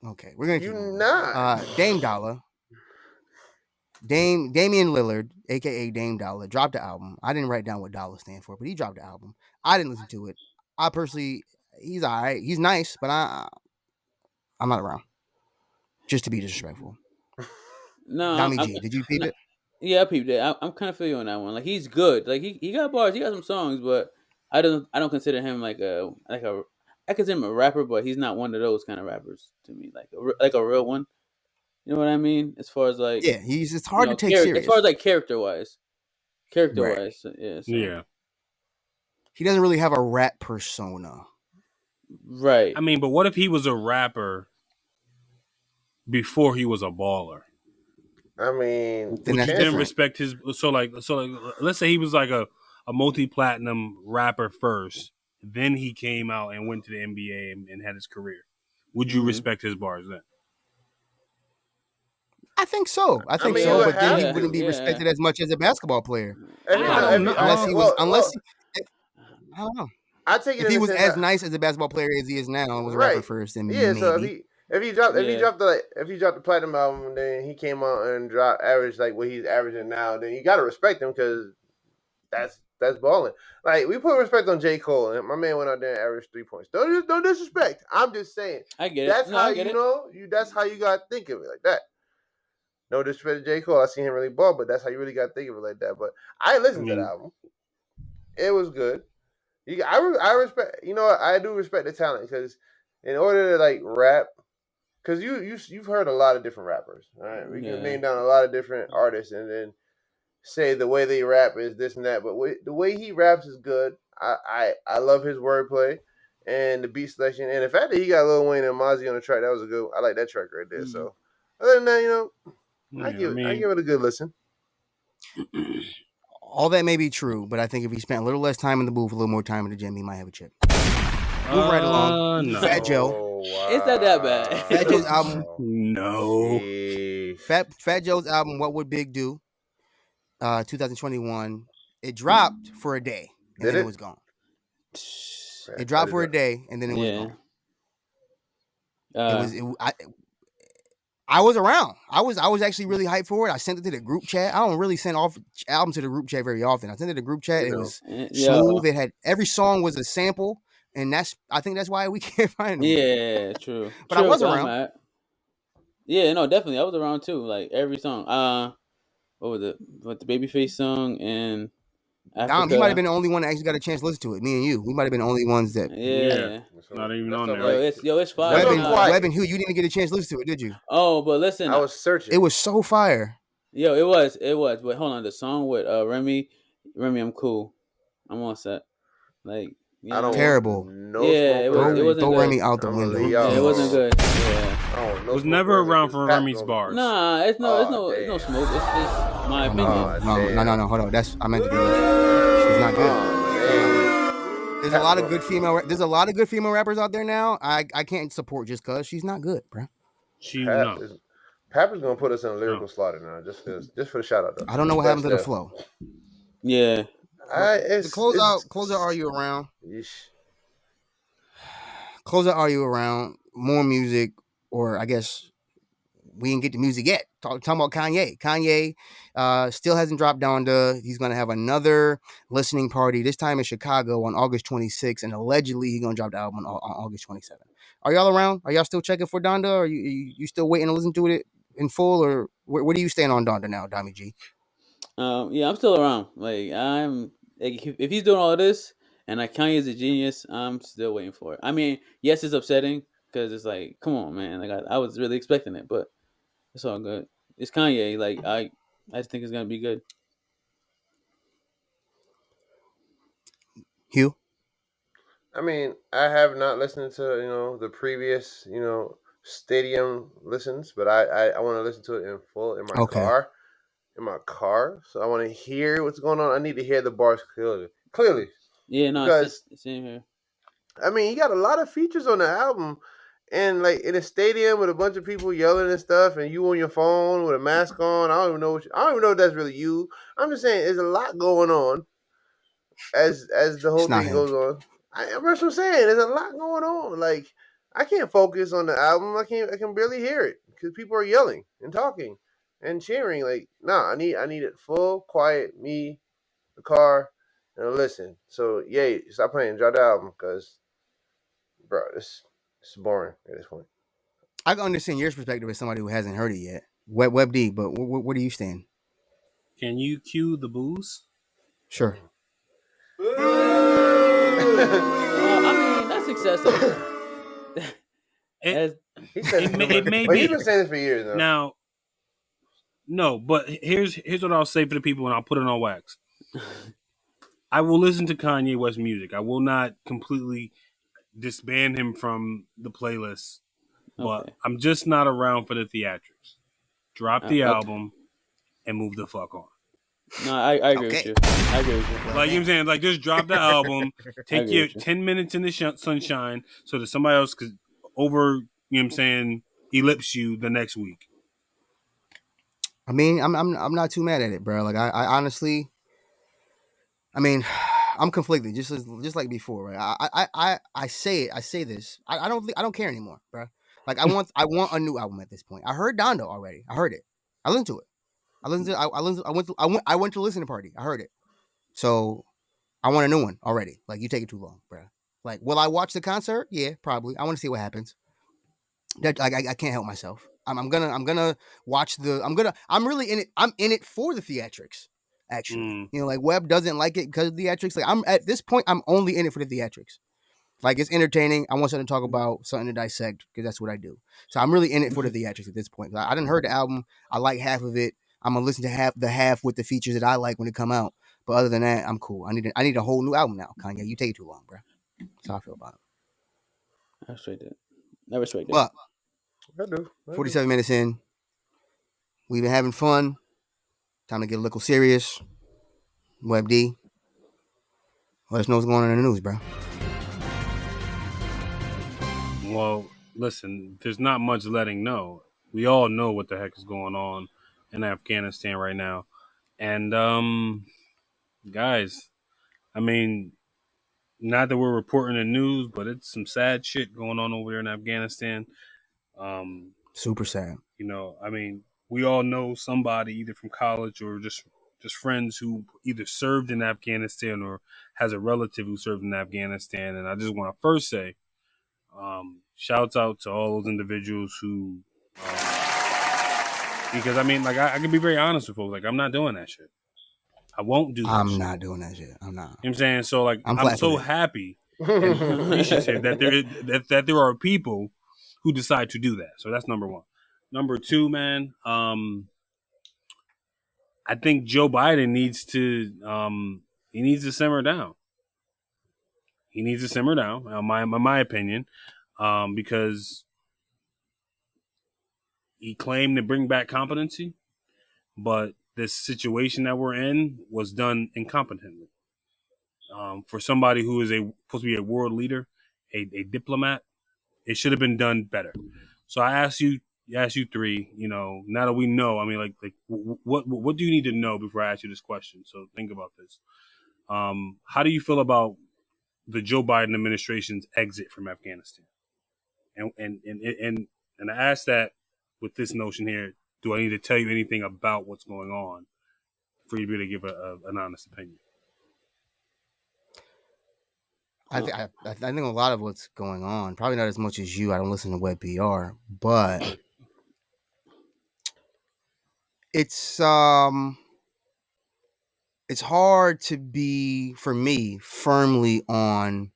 A: Okay, we're gonna keep
C: You
A: moving.
C: not.
A: Dame Dollar. Damian Lillard, aka Dame Dollar, dropped the album. I didn't write down what Dollar stand for, but he dropped the album. I didn't listen to it. I personally, he's all right. He's nice, but I'm not around. Just to be disrespectful.
D: No,
A: Dommy G, did you peep it?
D: Yeah, I peeped it. I'm kind of feeling you on that one. Like, he's good. Like, he got bars. He got some songs, but I don't consider him I consider him a rapper, but he's not one of those kind of rappers to me. Like a real one. You know what I mean? As far as like,
A: yeah, it's hard to take serious.
D: As far as like character wise,
A: Right.
D: yeah. So.
B: Yeah.
A: He doesn't really have a rap persona.
D: Right.
B: I mean, but what if he was a rapper before he was a baller?
C: I mean,
A: Then
B: would you then respect his? So like, let's say he was like a multi-platinum rapper first, then he came out and went to the NBA and had his career. Would you respect his bars then?
A: I think so. But then he wouldn't be respected as much as a basketball player.
C: I don't know.
A: I don't know.
C: I take it
A: if he was as nice as a basketball player as he is now and was a rapper first, then
C: yeah.
A: Maybe.
C: So if he dropped the platinum album, then he came out and dropped average like what he's averaging now, then you gotta respect him because that's balling. Like, we put respect on J. Cole, and my man went out there and averaged 3 points. Don't disrespect. I'm just saying.
D: I get it.
C: That's how that's how you gotta think of it like that. No disrespect to J. Cole. I seen him really ball, but that's how you really got to think of it like that. But I listened to the album. It was good. I respect. You know, I do respect the talent because in order to like rap, because you've heard a lot of different rappers. All right, we can name down a lot of different artists and then say the way they rap is this and that. But the way he raps is good. I love his wordplay and the beat selection and the fact that he got Lil Wayne and Mozzie on the track. That was a good. I like that track right there. So other than that, you know. I give it a good listen.
A: All that may be true, but I think if he spent a little less time in the booth, a little more time in the gym, he might have a chip. Move right along.
B: No.
A: Fat Joe.
C: Wow.
D: It's not that bad.
A: Fat Joe's album.
B: No.
A: Fat Joe's album, What Would Big Do? 2021. It dropped for a day, and then it was gone. It dropped for a day, and then it was gone. I was around. I was actually really hyped for it. I sent it to the group chat. I don't really send off albums to the group chat very often. I sent it to the group chat. It was smooth. It had every song was a sample, and I think that's why we can't find them.
D: Yeah, true.
A: But I was around.
D: Yeah, no, definitely. I was around too. Like every song. What was it? What the Babyface song and
A: Dom, he might have been the only one that actually got a chance to listen to it. Me and you, we might have been the only ones that.
D: Yeah.
B: Not even on there.
D: It's fire.
A: Webb and Hugh, you didn't get a chance to listen to it, did you?
D: Oh, but listen,
C: I was searching.
A: It was so fire.
D: Yo, it was. But hold on, the song with Remy, I'm cool. I'm all set. Like,
C: I don't
A: terrible.
D: It wasn't
A: throw
D: good.
A: Remy out the window.
D: Yeah, it wasn't good. Yeah.
B: It was never around for Remy's bars.
D: Nah, it's no smoke. It's just my opinion.
A: No. Hold on. I meant to do this. She's not good. There's a lot of good female. There's a lot of good female rappers out there now. I can't support just cause she's not good, bro.
C: Pap is gonna put us in a lyrical slaughter now, just for the shout out. Though.
A: I don't know what happened to the flow.
D: Yeah.
A: Close out. Are you around?
C: Yeesh.
A: Close out. Are you around? More music, or I guess we didn't get the music yet. Talking about Kanye. Kanye still hasn't dropped DONDA. He's gonna have another listening party this time in Chicago on August 26th, and allegedly he's gonna drop the album on August 27th. Are y'all around? Are y'all still checking for DONDA? Or are you still waiting to listen to it in full, or where do you stand on DONDA now, Dommy G?
D: Yeah, I'm still around. Like, I'm like, if he's doing all this and like Kanye's a genius, I'm still waiting for it. I mean, yes, it's upsetting because it's like, come on, man. Like, I was really expecting it, but it's all good. It's Kanye. Like, I just think it's gonna be good.
A: Hugh?
C: I mean, I have not listened to the previous stadium listens, but I want to listen to it in full in my car. in my car, so I want to hear what's going on. I need to hear the bars clearly.
D: Yeah, no,
C: Because
D: same here.
C: I mean, he got a lot of features on the album, and like in a stadium with a bunch of people yelling and stuff, and you on your phone with a mask on. I don't even know. I don't even know if that's really you. I'm just saying, there's a lot going on as the
A: It's
C: whole
A: not
C: thing
A: him.
C: goes on. That's what I'm saying. There's a lot going on. Like I can't focus on the album. I can't. I can barely hear it because people are yelling and talking and cheering. Like, nah, I need it full, quiet, me, the car, and listen. So yeah, stop playing, drop the album, because bro, this is boring at this point.
A: I can understand your perspective as somebody who hasn't heard it yet. Web D, but where do you stand?
B: Can you cue the booze?
A: Sure.
D: I mean, that's excessive.
B: It,
C: He said
B: it may
C: but
B: be.
C: he's been saying this for years now.
B: Now, no, but here's what I'll say for the people, and I'll put it on wax. I will listen to Kanye West music. I will not completely disband him from the playlist, but
D: Okay.
B: I'm just not around for the theatrics. Drop the
D: Okay.
B: album and move the fuck on.
D: No, I agree with you. I agree with you.
B: Like, you know what I'm saying? Like, just drop the album, take your 10 minutes in the sunshine so that somebody else could over, you know what I'm saying, ellipse you the next week.
A: I mean, I'm not too mad at it, bro. Like I honestly, I mean, I'm conflicted, just like before, right? I say this. I don't care anymore, bro. Like I want a new album at this point. I heard Donda already. I heard it. I listened to it. I went to a listening party. I heard it. So I want a new one already. Like you take it too long, bro. Like, will I watch the concert? Yeah, probably. I want to see what happens. That I can't help myself. I'm gonna watch the. I'm really in it. I'm in it for the theatrics. Actually, you know, like Webb doesn't like it because of the theatrics. Like I'm at this point, I'm only in it for the theatrics. Like it's entertaining. I want something to talk about, something to dissect, because that's what I do. So I'm really in it for the theatrics at this point. I didn't heard the album. I like half of it. I'm gonna listen to half with the features that I like when it come out. But other than that, I'm cool. I need a whole new album now. Kanye, you take it too long, bro. That's how I feel about it.
D: I respect it. I respect it.
A: But
C: I do.
A: 47 minutes in, we've been having fun. Time to get a little serious. Web D, let us know what's going on in the news, bro.
B: Well, listen, there's not much letting know. We all know what the heck is going on in Afghanistan right now. And, guys, I mean, not that we're reporting the news, but it's some sad shit going on over there in Afghanistan.
A: Super sad.
B: You know, I mean, we all know somebody either from college or just friends who either served in Afghanistan or has a relative who served in Afghanistan. And I just want to first say, shouts out to all those individuals who, because I mean, like I can be very honest with folks. Like I'm not doing that shit. I won't do that.
A: I'm
B: shit.
A: not doing that shit. I'm not.
B: You know what I'm saying? So like I'm so happy and appreciative that there are people who decide to do that. So that's number one. Number two, man, I think Joe Biden needs to simmer down. He needs to simmer down, my opinion, because he claimed to bring back competency, but this situation that we're in was done incompetently. For somebody who is supposed to be a world leader, a diplomat, it should have been done better. So I ask you three, you know, now that we know, I mean, like what do you need to know before I ask you this question? So think about this. How do you feel about the Joe Biden administration's exit from Afghanistan? And I ask that with this notion here: do I need to tell you anything about what's going on for you to be able to give an honest opinion?
A: I think a lot of what's going on, probably not as much as you. I don't listen to Web PR, but it's hard to be, for me, firmly on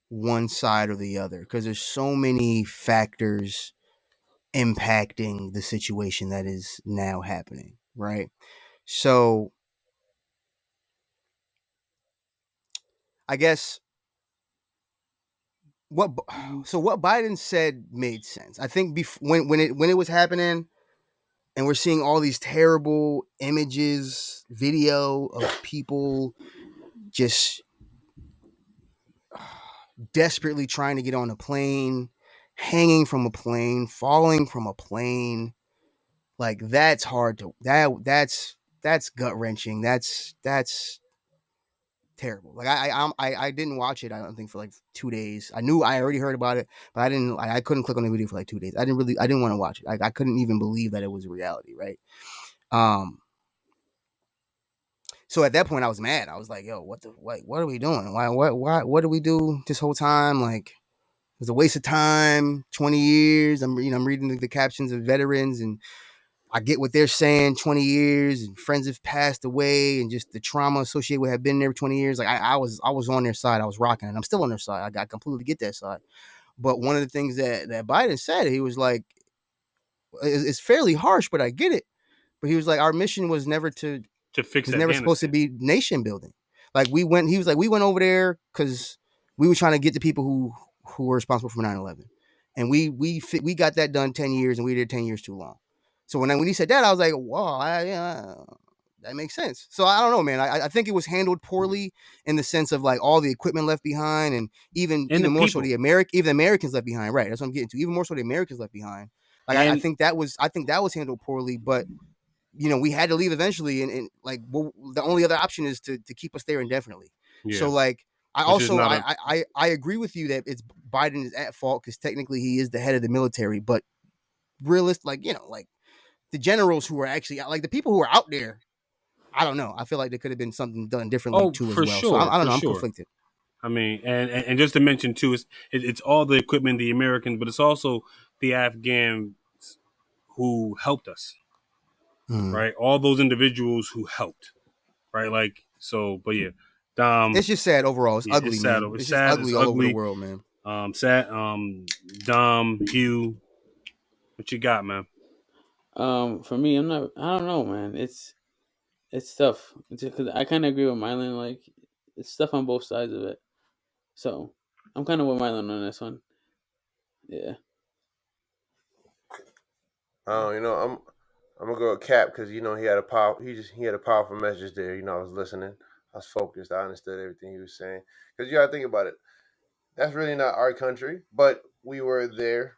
A: one side or the other because there's so many factors impacting the situation that is now happening, right? So I guess what Biden said made sense. I think when it was happening, and we're seeing all these terrible images, video of people just desperately trying to get on a plane, hanging from a plane, falling from a plane. Like that's hard to that's gut wrenching. That's terrible. Like I didn't watch it. I don't think for like 2 days. I already heard about it, but I couldn't click on the video for like 2 days. I didn't want to watch it. I couldn't even believe that it was reality. Right. So at that point I was mad. I was like, yo, what are we doing? What do we do this whole time? Like it was a waste of time. 20 years. I'm reading the captions of veterans, and I get what they're saying. 20 years, and friends have passed away, and just the trauma associated with have been there for 20 years. Like I was on their side. I was rocking, and I'm still on their side. I completely get that side. But one of the things that Biden said, he was like, it's fairly harsh, but I get it. But he was like, our mission was never to
B: fix
A: was never supposed to be nation building. Like he was like, we went over there because we were trying to get the people who were responsible for 9/11, and we got that done 10 years, and we did 10 years too long. So when he said that, I was like, wow, that makes sense. So I don't know, man. I think it was handled poorly in the sense of like all the equipment left behind, and even more so the Americans left behind. Right, that's what I'm getting to. Even more so the Americans left behind. Like I think that was handled poorly, but we had to leave eventually, and like the only other option is to keep us there indefinitely. Yeah. So like I agree with you that it's Biden is at fault because technically he is the head of the military, but realist, like like the generals who are actually like the people who are out there, I don't know. I feel like there could have been something done differently too as well. Sure, so I don't know. I'm conflicted.
B: I mean, and just to mention too, it's all the equipment, the Americans, but it's also the Afghans who helped us. Right, all those individuals who helped, right? Like so, but yeah,
A: it's just sad overall. It's ugly, man. It's sad. Ugly all over the world, man.
B: Sad. Dom, Hugh, what you got, man?
D: For me, I don't know, man. It's tough because I kind of agree with Mylan. Like it's stuff on both sides of it, so I'm kind of with Mylan on this one. Yeah.
C: I'm gonna go with Cap because he had a powerful message there. I was listening, I was focused, I understood everything he was saying. Because you gotta think about it. That's really not our country, but we were there,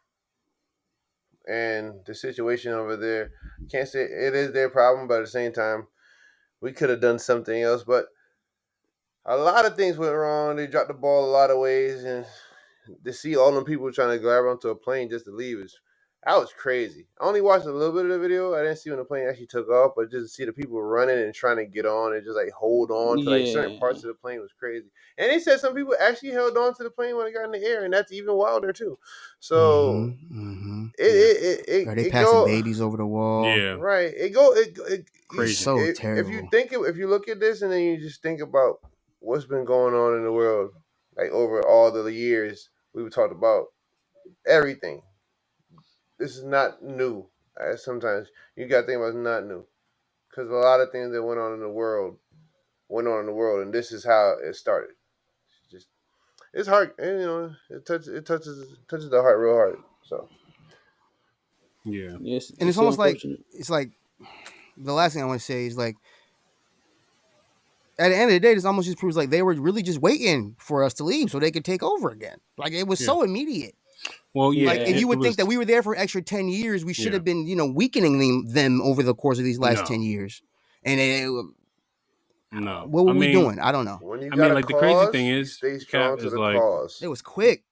C: and the situation over there. Can't say it is their problem, but at the same time, we could have done something else. But a lot of things went wrong. They dropped the ball a lot of ways, and to see all them people trying to grab onto a plane just to leave that was crazy. I only watched a little bit of the video. I didn't see when the plane actually took off, but just to see the people running and trying to get on and just like hold on to like certain parts of the plane was crazy. And they said some people actually held on to the plane when it got in the air, and that's even wilder too. So
A: they passing babies over the wall.
B: Yeah,
C: right.
A: Crazy. So terrible.
C: If you look at this and then you just think about what's been going on in the world, like over all the years we've talked about everything. This is not new. Sometimes you got to think about it's not new, because a lot of things that went on in the world, and this is how it started. It's hard, and it touches the heart real hard. So
B: yeah,
D: yes,
A: and it's almost like the last thing I want to say is like, at the end of the day, this almost just proves like they were really just waiting for us to leave so they could take over again. Like it was so immediate.
B: Well, yeah.
A: Like, and you would think that we were there for an extra 10 years. We should have been, weakening them over the course of these last 10 years. And what were we doing? I don't know.
B: The crazy thing is,
C: stay strong to the cause.
A: It was quick.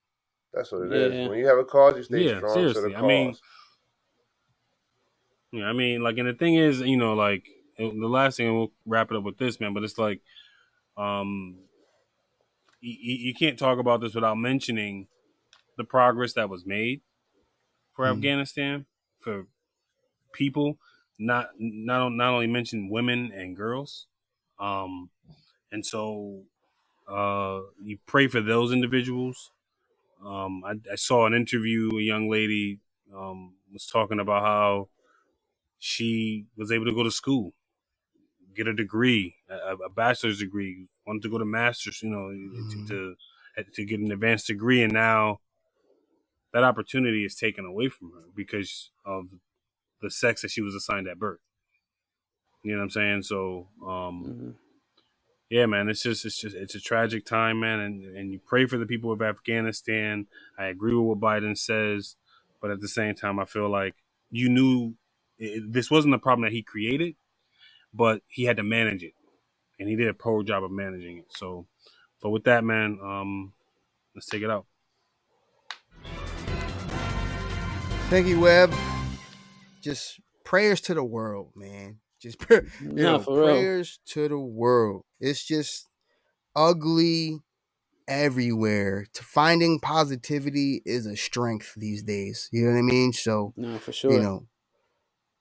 C: That's what it is. When you have a cause, you stay strong
B: seriously.
C: to the cause.
B: And the thing is, like the last thing, and we'll wrap it up with this, man. But it's like, you can't talk about this without mentioning the progress that was made for Afghanistan, for people, not only mention women and girls, and so you pray for those individuals. I saw an interview. A young lady was talking about how she was able to go to school, get a degree, a bachelor's degree, wanted to go to master's, to get an advanced degree, and now that opportunity is taken away from her because of the sex that she was assigned at birth. You know what I'm saying? So, yeah, man, it's a tragic time, man, and you pray for the people of Afghanistan. I agree with what Biden says, but at the same time, I feel like you knew this wasn't a problem that he created, but he had to manage it, and he did a poor job of managing it. So, but with that, man, let's take it out.
A: Thank you, Webb. Just prayers to the world, man. Just prayers to the world. It's just ugly everywhere. Finding positivity is a strength these days. You know what I mean? So,
D: for sure.
A: You know,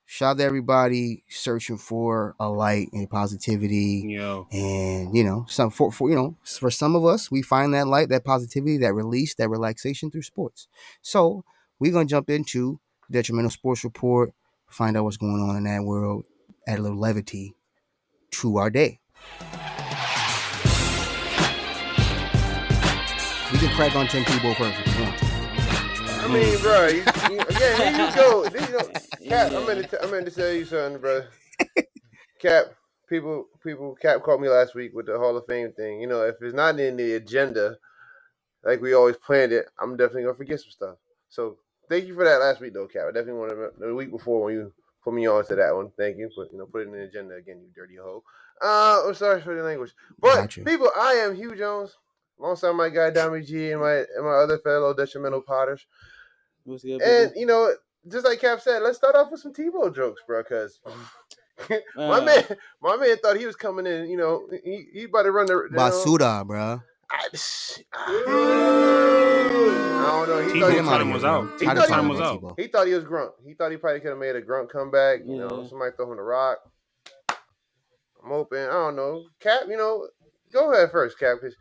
A: shout out to everybody searching for a light and positivity. And you know, for some of us, we find that light, that positivity, that release, that relaxation through sports. So we're gonna jump into the Detrimental Sports Report, find out what's going on in that world, add a little levity to our day. We can crack on Tim Tebow first if you want to.
C: I mean, bro, again, here you go. Cap, I meant to tell you something, bro. Cap, Cap called me last week with the Hall of Fame thing. You know, if it's not in the agenda, like we always planned it, I'm definitely gonna forget some stuff. So thank you for that last week, though, Cap. I definitely wanted the week before when you put me on to that one. Thank you, put it in the agenda again, you dirty hoe. I'm sorry for the language, but people, I am Hugh Jones, alongside my guy Dommy G and my other fellow Detrimental Potters. And you know, just like Cap said, let's start off with some Tebow jokes, bro. Because my man thought he was coming in. You know, he about to run the
A: Basura, bro.
C: I don't know. He
B: Tebow time was out.
C: He thought he was Grunt. He thought he probably could have made a Grunt comeback. You know, somebody throw him the rock. I'm open. I don't know. Cap, you know, go ahead first, Cap, because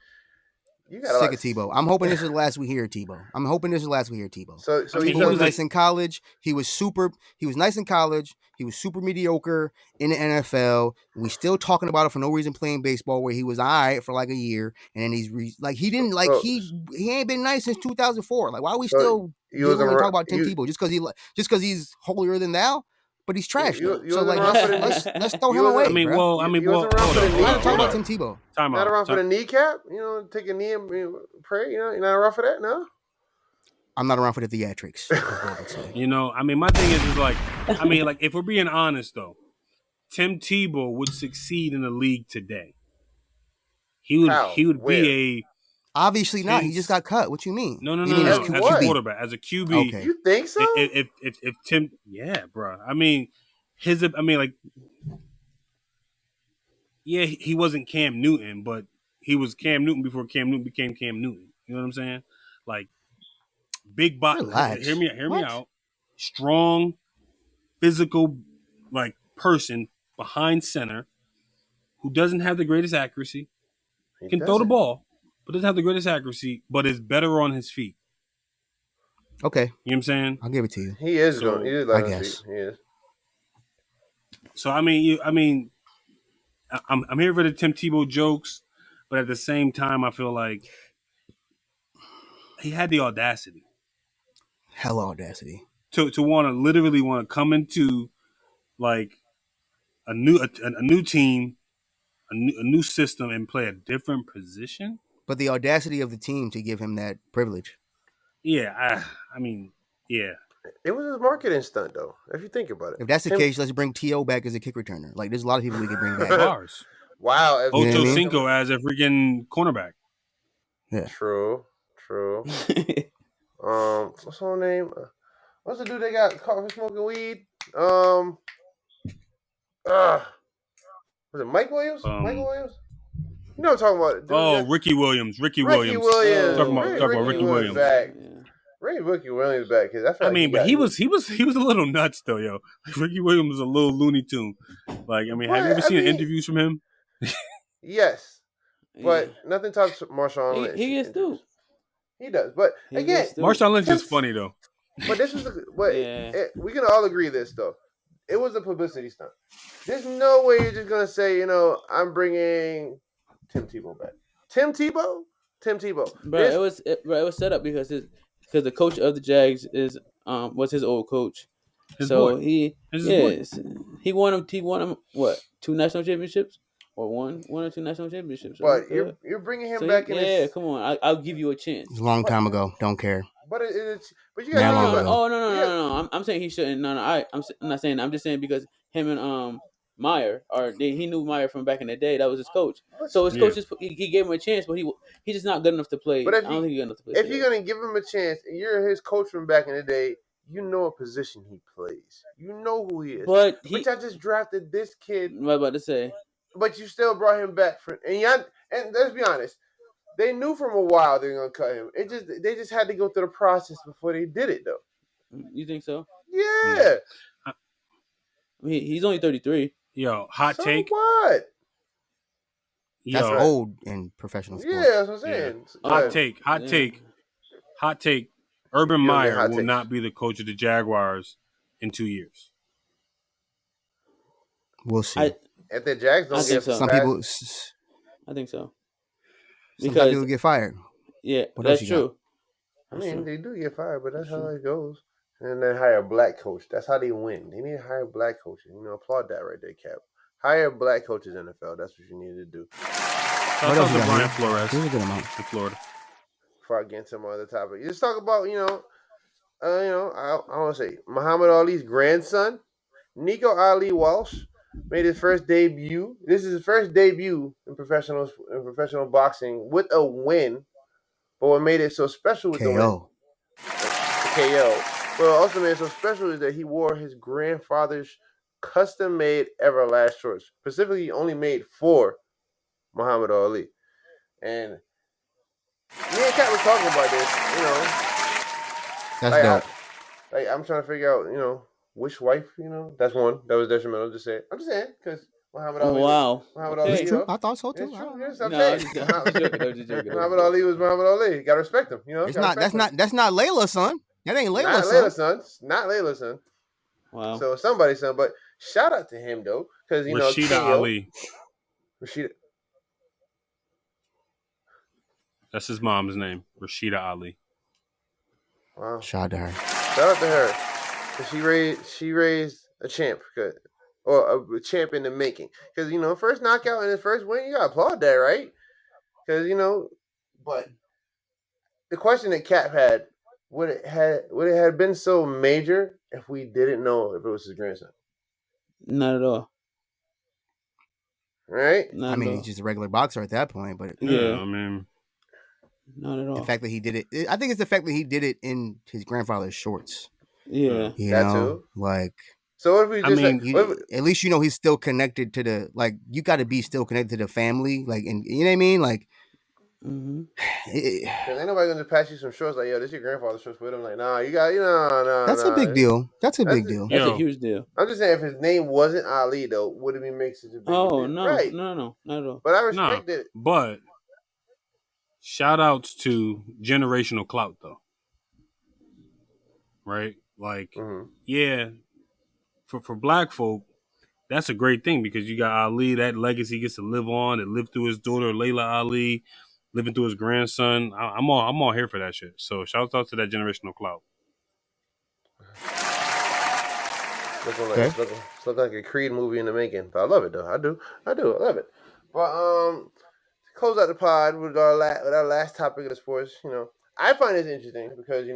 C: you got
A: sick of Tebow. I'm hoping this is the last we hear Tebow. So
C: he
A: was nice in college. He was nice in college. He was super mediocre in the NFL. We still talking about it for no reason playing baseball, where he was all right for like a year, and then he ain't been nice since 2004. Like, why are we still talk about Tim Tebow just because he's holier than thou? But he's trash. So like, let's throw him away.
B: I mean, hold on.
A: Talk about Tim Tebow.
C: Not around for the kneecap. You know, take a knee and pray. You know, you're not around for that, no.
A: I'm not around for the theatrics.
B: You know, I mean, my thing is like, I mean, like, if we're being honest though, Tim Tebow would succeed in the league today. He would be a.
A: Obviously not. He just got cut. What you mean?
B: No. As a quarterback, as a QB.
C: Okay. You think so?
B: If Tim, yeah, bro. I mean, he wasn't Cam Newton, but he was Cam Newton before Cam Newton became Cam Newton. You know what I'm saying? Like, big body. Hear me out. Strong, physical, like, person behind center who doesn't have the greatest accuracy. Can throw the ball, but doesn't have the greatest accuracy, but is better on his feet.
A: Okay.
B: You know what I'm saying?
A: I'll give it to you.
C: He is good. He is
A: I guess.
C: He is.
B: So I'm here for the Tim Tebow jokes, but at the same time, I feel like he had the audacity.
A: Hella audacity.
B: To literally want to come into like a new team, a new system, and play a different position.
A: But the audacity of the team to give him that privilege.
B: Yeah, I mean, yeah.
C: It was a marketing stunt, though, if you think about it.
A: If that's the case, let's bring T.O. back as a kick returner. Like, there's a lot of people we could bring back.
B: Bars.
C: Wow.
B: Ocho Cinco as a freaking cornerback.
A: Yeah.
C: True. What's her name? What's the dude they got caught for smoking weed? Was it Mike Williams? Michael Williams? You know what I'm talking about?
B: Ricky Williams.
C: Talking
B: about Ricky Williams.
C: Back. Ricky Williams back.
B: But he was a little nuts though, yo. Ricky Williams was a little Looney Tune. Like, I mean, have you ever seen interviews from him?
C: Yes, but nothing tops Marshawn Lynch.
D: He is too.
C: He does, but again,
B: Marshawn Lynch is funny though.
C: But this is we can all agree this though. It was a publicity stunt. There's no way you're just gonna say, you know, I'm bringing Tim Tebow back. Tim Tebow.
D: Bro, it was set up because the coach of the Jags was his old coach,
B: His
D: so
B: boy.
D: he
B: His boy.
D: he won him what 2 national championships or one or 2 national championships. So
C: But you're bringing him
D: so
C: back in this.
D: come on, I'll give you a chance.
A: It's a long time ago. Don't care.
C: But but you
A: Mad
C: gotta
A: long
C: think
A: ago.
C: about.
D: Oh no. I'm saying he shouldn't. No. I'm not saying that. I'm just saying because him and Meyer he knew Meyer from back in the day. That was his coach. So his coach he gave him a chance, but he's just not good enough to play.
C: But
D: I don't think he's good enough to play.
C: If you're gonna give him a chance, and you're his coach from back in the day, you know what position he plays. You know who he is. But I just drafted this kid.
D: What I'm about to say.
C: But you still brought him back and let's be honest, they knew from a while they were gonna cut him. They just had to go through the process before they did it though.
D: You think so?
C: Yeah.
D: I mean, he's only 33.
B: Yo, hot take.
C: What?
A: That's old in professional sports.
C: Yeah, that's what I'm saying.
B: Yeah. Hot take. Urban Meyer will not be the coach of the Jaguars in 2 years.
A: We'll see.
C: If the Jags don't get
A: some people,
D: I think so.
A: Because people get fired.
D: Yeah, that's true.
C: I mean, they do get fired, but that's how it goes. And then hire a black coach. That's how they win. They need to hire black coaches. Applaud that right there, Cap. Hire black coaches in the NFL. That's what you need to do.
B: What else is Brian Flores in Florida?
C: Before I get into some other topic, you just talk about I want to say Muhammad Ali's grandson, Nico Ali Walsh, made his first debut. This is his first debut in professional boxing with a win. But what made it so special with the KO. But what also made it so special is that he wore his grandfather's custom-made Everlast shorts, specifically only made for Muhammad Ali. And me and Kat were talking about this,
A: That's dope.
C: I'm trying to figure out, which wife, that's one. That was detrimental to say. I'm just saying, because Muhammad Ali.
D: Wow.
C: Muhammad Ali.
A: It's true. I thought so too.
C: It's true. Yes, I'm saying. Muhammad Ali was Muhammad Ali. Gotta respect him.
A: It's not. That's not Layla's son. That ain't Layla's son.
C: Not Layla's son. Not Layla's son.
D: Wow.
C: So somebody's son, but shout out to him though, because
B: Rashida Ali.
C: Rashida.
B: That's his mom's name, Rashida Ali.
C: Wow.
A: Shout out to her.
C: Shout out to her. She raised a champ, or a champ in the making. Because first knockout and his first win, you gotta applaud that, right? Because but the question that Cap had, would it have been so major if we didn't know if it was his grandson?
D: Not at all.
C: Right?
A: I mean, he's just a regular boxer at that point, but
B: yeah, I mean,
D: not at all.
A: The fact that he did it, I think it's the fact that he did it in his grandfather's shorts.
D: Yeah,
C: too.
A: Like.
C: So what if we just?
A: At least he's still connected to the you got to be still connected to the family, and you know what I mean, like.
D: Mm-hmm.
C: Ain't nobody gonna just pass you some shorts like, yo, this your grandfather's shorts with him. Like, nah, you got, no.
A: That's a big deal. That's a big deal.
D: That's a huge deal.
C: I'm just saying, if his name wasn't Ali, though, would it make such a big deal?
D: Oh no,
C: right.
D: no, not at all.
C: But I respect it.
B: But shout outs to generational clout, though. Right? Like, yeah, for black folk, that's a great thing because you got Ali, that legacy gets to live on. It lived through his daughter, Layla Ali, living through his grandson. I'm all here for that shit. So shout out to that generational clout.
C: It's looking like a Creed movie in the making. But I love it though. I do. I love it. But to close out the pod with our last topic of the sports, I find this interesting because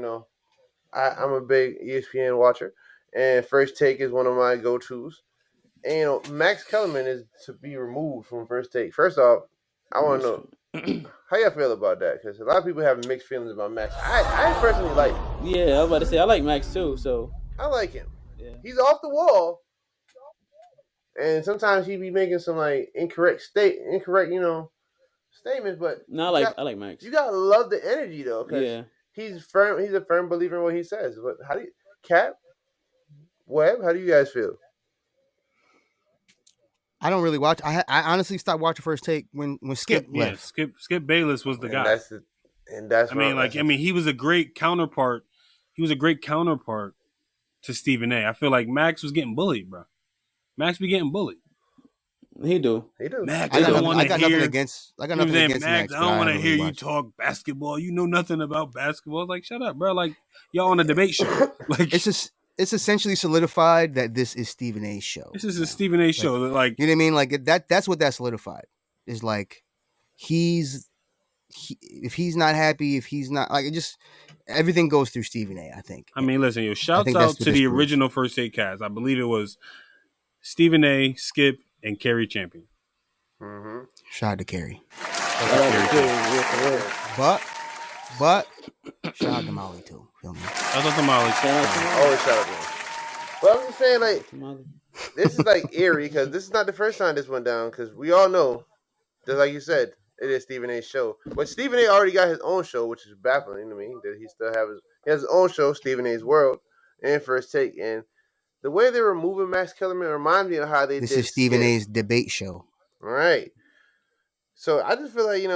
C: I'm a big ESPN watcher, and First Take is one of my go-tos. And Max Kellerman is to be removed from First Take. First off, I want to know how y'all feel about that, because a lot of people have mixed feelings about Max. I personally like him.
D: Yeah, I was about to say I like Max too. So
C: I like him.
D: Yeah.
C: He's off the wall, and sometimes he be making some incorrect statements. But
D: no, I like Max.
C: You gotta love the energy though, because he's firm. He's a firm believer in what he says. But how do you, Cap, Webb? How do you guys feel?
A: I don't really watch. I honestly stopped watching First Take when Skip left.
B: Yeah, Skip Bayless was the guy. He was a great counterpart. He was a great counterpart to Stephen A. I feel like Max was getting bullied, bro. Max be getting bullied.
D: He do.
B: Max,
A: I got nothing against Max.
B: I don't want to hear you talk basketball. You know nothing about basketball. Like, shut up, bro. Like, y'all on a debate show. Like,
A: it's just it's essentially solidified that this is Stephen A's show.
B: This is a Stephen A show. Like,
A: you know what I mean? Like that's what that solidified. Is like if he's not happy, if he's not like, it just everything goes through Stephen A. I think.
B: I mean, listen, shouts out to the original First Take cast. I believe it was Stephen A, Skip, and Kerry Champion.
C: Mm-hmm.
A: Shout out to Kerry. But shout out to Molly too. Feel me?
B: Shout out to Molly.
C: Always shout out to him. But I'm just saying, like, this is like eerie because this is not the first time this went down. Because we all know, just like you said, it is Stephen A's show. But Stephen A already got his own show, which is baffling to me that he still he has his own show, Stephen A's World, and First Take. And the way they were moving Max Kellerman reminds me of how they
A: this
C: did.
A: This is Stephen A's debate show.
C: Right. So I just feel like,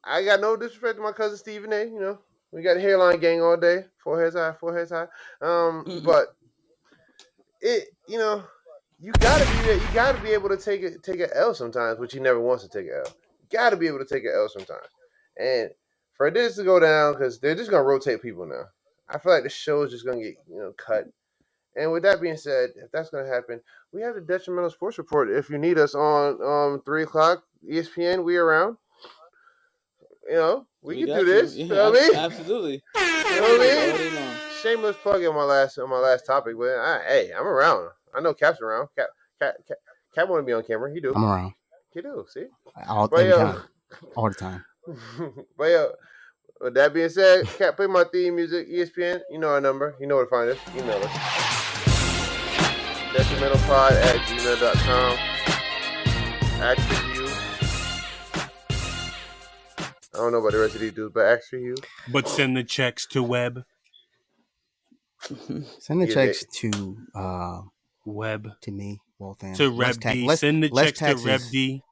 C: I got no disrespect to my cousin Stephen A. We got hairline gang all day, foreheads high. But it, you gotta be able to take an L sometimes, which he never wants to take an L. You gotta be able to take an L sometimes. And for this to go down, because they're just gonna rotate people now. I feel like the show is just gonna get cut. And with that being said, if that's gonna happen, we have the Detrimental Sports Report. If you need us on 3:00 ESPN, we around. We can do this.
D: Yeah,
C: you know what I mean?
D: Absolutely.
C: You know what I mean? Shameless plug on my last topic, but I'm around. I know Cap's around. Cap want to be on camera. He do.
A: I'm around.
C: He do. See,
A: all the time.
C: But with that being said, Cap, play my theme music. ESPN, you know our number. You know where to find us. Email us. DetrimentalPod@gmail.com. Ask for you. I don't know about the rest of these dudes, but ask for you.
B: But send the checks to Web.
A: Send the checks to
B: Web.
A: To me. Well,
B: to Rev D. Send the checks to Rev D.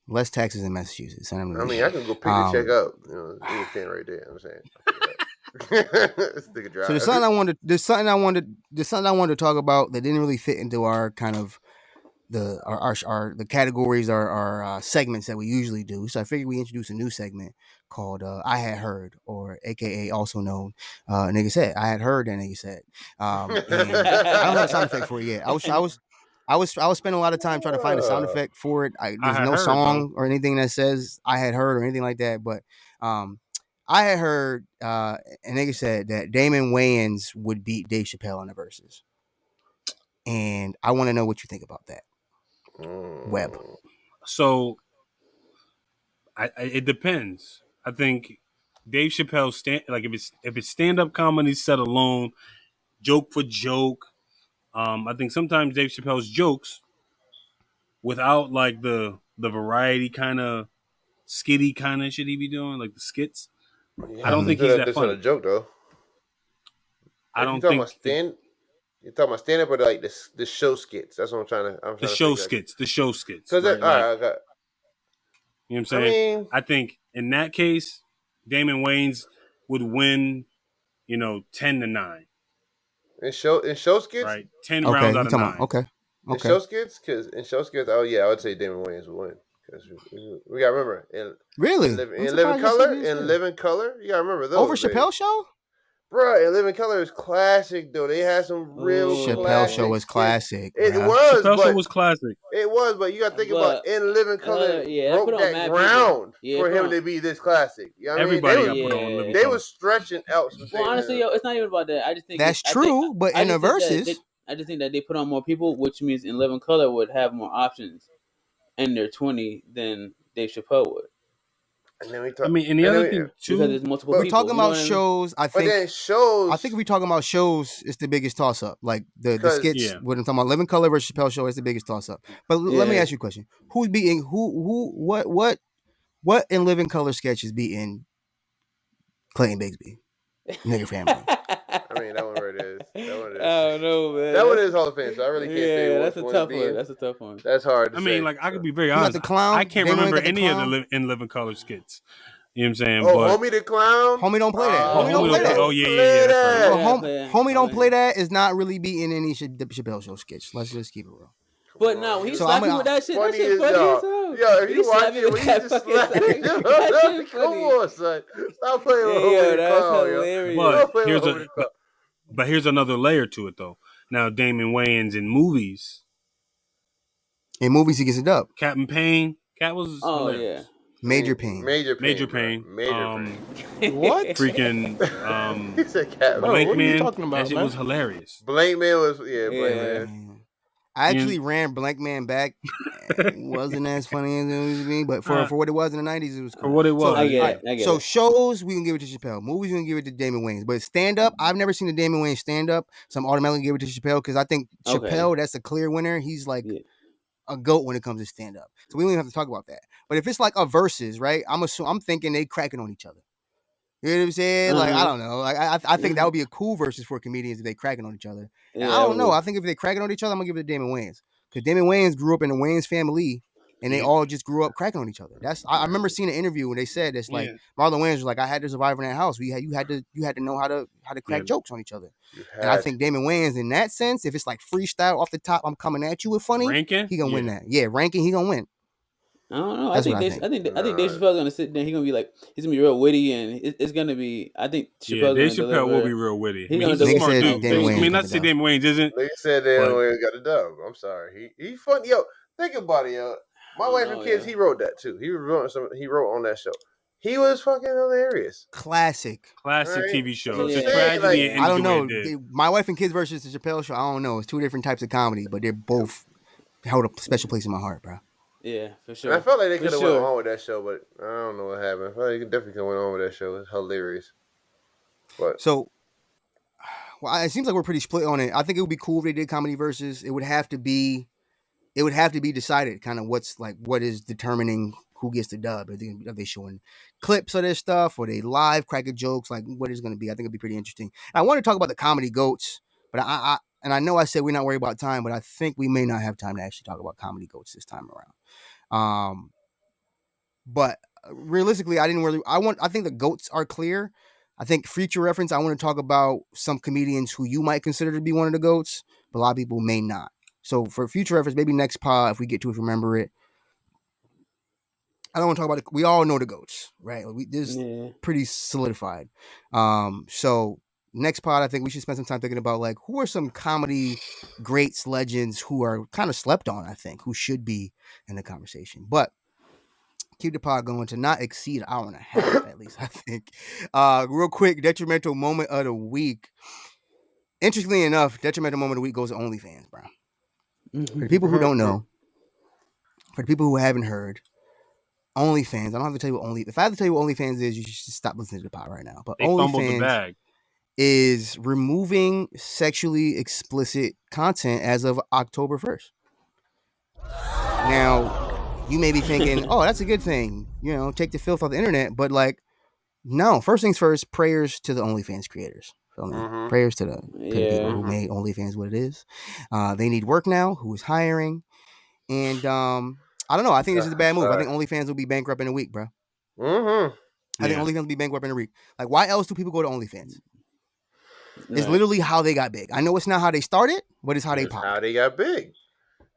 A: Less taxes in Massachusetts.
C: I mean, I can go pick the check up. You can right there. I'm saying.
A: So there's something I wanted to talk about that didn't really fit into our kind of the categories, our segments that we usually do. So I figured we introduce a new segment called I Had Heard, or AKA also known nigga said. I had heard that nigga said. And I don't have a sound effect for it yet. I was spending a lot of time trying to find a sound effect for it. There's no song or anything that says I had heard or anything like that. But I had heard a nigga said that Damon Wayans would beat Dave Chappelle in the Verzuz. And I want to know what you think about that. Web.
B: So it depends. I think Dave Chappelle if it's stand-up comedy set alone, joke for joke. I think sometimes Dave Chappelle's jokes, without like the variety kind of skitty kind of shit he be doing, like the skits. I don't think he's that funny.
C: That's not a joke though.
B: I don't think.
C: You're talking about stand up or like the show skits? That's what I'm trying to.
B: The show skits.
C: Because all right, okay.
B: You know what I'm saying? I think in that case, Damon Wayans would win. 10-9.
C: In show skits,
B: right? 10 rounds out of 9.
A: Okay.
C: In show skits, oh yeah, I would say Damon Wayans would win because we gotta remember in Living Color, you gotta remember those
A: over Chappelle show.
C: Bro, and Living Color is classic though. They had some real
A: Chappelle show was classic.
C: It was.
B: Chappelle show was classic.
C: It was, but you got to think about In Living Color broke that ground for him to be this classic. You know what
B: Everybody
C: I mean?
B: got put on Living
C: They
B: Color.
C: was stretching out.
D: Well, honestly, it's not even about that. I just think
A: that's true. But in the Verzuz,
D: I just think that they put on more people, which means In Living Color would have more options in their 20 than Dave Chappelle would.
C: And then we talk,
B: and the other thing too,
D: because there's multiple people.
A: Talking about shows, I think. I think if we're talking about shows, it's the biggest toss up. Like the skits. Yeah. When I'm talking about Living Color versus Chappelle show, it's the biggest toss up. But let me ask you a question: Who's beating who? What in Living Color sketch is beating Clayton Bigsby? Nigga family.
C: I mean, that one right is.
D: I don't know, man.
C: That one is Hall of Fame, so I really can't say
D: that's a tough one. That's a tough one.
C: That's hard to say.
B: I could be very honest.
A: The clown.
B: I can't remember any of the In Living Color skits. You know what I'm saying?
C: Homie the Clown?
A: Homie don't play that. Homie don't play that.
B: Oh, yeah. That's
A: right. Homie don't play that is not really beating any Chappelle show sketch. Let's just keep it real.
D: But no, when he slapped him with that shit, that shit funny as hell.
C: Yo, if you watch it, when he just slapped him, come on, son. Stop playing with Homie the Clown.
B: But But here's another layer to it, though. Now, Damon Wayans in movies.
A: In movies, he gets a dub.
B: Captain Payne. Cat was hilarious.
D: Yeah.
A: Major Pain.
C: Major Pain.
E: What?
B: Freaking
C: he said Cat.
E: Bro,
B: Blank
E: what are
B: Man.
E: you talking about,
B: that shit
E: man?
B: was hilarious.
C: Blank Man was Blank Man.
A: I actually ran Blank Man back. It wasn't as funny as it used to be, but for what it was in the 90s, it was cool.
B: For what it was.
D: I get it.
A: Shows, we can give it to Chappelle. Movies, we can give it to Damon Wayans. But stand-up, I've never seen the Damon Wayans stand-up, so I'm automatically give it to Chappelle because I think Chappelle, that's a clear winner. He's like a GOAT when it comes to stand-up. So we don't even have to talk about that. But if it's like a Verzuz, right, I'm thinking they cracking on each other. You know what I'm saying? Like, I don't know. Like, I think that would be a cool Verzuz for comedians if they cracking on each other. And I don't know. I think if they cracking on each other, I'm going to give it to Damon Wayans. Because Damon Wayans grew up in the Wayans family, and they all just grew up cracking on each other. I remember seeing an interview when they said this, like Marlon Wayans was like, I had to survive in that house. You had to know how to crack jokes on each other. And I think Damon Wayans, in that sense, if it's like freestyle off the top, I'm coming at you with funny, he gonna win that. Yeah, ranking, he gonna win.
D: I don't know. I think Dave Chappelle's gonna sit there. He's gonna be like, he's gonna be real witty, and it's gonna be. I think Chappelle.
B: Dave Chappelle will be real witty.
D: He's
B: a smart dude. Not to say Damon Wayans isn't.
C: They said Damon Wayans got a dub. I'm sorry. He funny. Yo, think about it, yo. My wife and kids. He wrote that too. He wrote on that show. He was fucking hilarious.
A: Classic
C: right?
B: TV show.
C: It's
B: a tragedy.
A: I don't know. My Wife and Kids versus the Chappelle Show. I don't know. It's two different types of comedy, but they're both held a special place in my heart, bro.
D: Yeah, for sure.
C: And I felt like they could have went on with that show, but I don't know what happened. I felt like they definitely could have went on with that show. It's hilarious. But
A: it seems like we're pretty split on it. I think it would be cool if they did comedy versus. It would have to be decided kind of what is determining who gets the dub. Are they showing clips of this stuff or they live cracking jokes? Like what is going to be? I think it'd be pretty interesting. And I want to talk about the comedy goats, but I know I said we're not worried about time, but I think we may not have time to actually talk about comedy goats this time around. But realistically, I think the goats are clear. I think future reference, I want to talk about some comedians who you might consider to be one of the goats, but a lot of people may not. So for future reference, maybe next pod, if we get to it, remember it. I don't want to talk about it. We all know the goats, right? This is pretty solidified. So next pod, I think we should spend some time thinking about like who are some comedy greats, legends who are kind of slept on, I think, who should be in the conversation. But keep the pod going to not exceed an hour and a half, at least, I think. Real quick, Detrimental Moment of the Week. Interestingly enough, Detrimental Moment of the Week goes to OnlyFans, bro. For the people who don't know, for the people who haven't heard, OnlyFans, I don't have to tell you what if I have to tell you what OnlyFans is, you should stop listening to the pod right now. But OnlyFans is removing sexually explicit content as of October 1st. Now, you may be thinking, oh, that's a good thing. You know, take the filth off the internet. But like, no, first things first, prayers to the OnlyFans creators. Prayers to the people who made OnlyFans what it is. They need work now, who is hiring. And I don't know. I think this is a bad move. I think OnlyFans will be bankrupt in a week, bro. I think OnlyFans will be bankrupt in a week. Like, why else do people go to OnlyFans? It's literally how they got big. I know it's not how they started, but it's how they popped.
C: How they got big.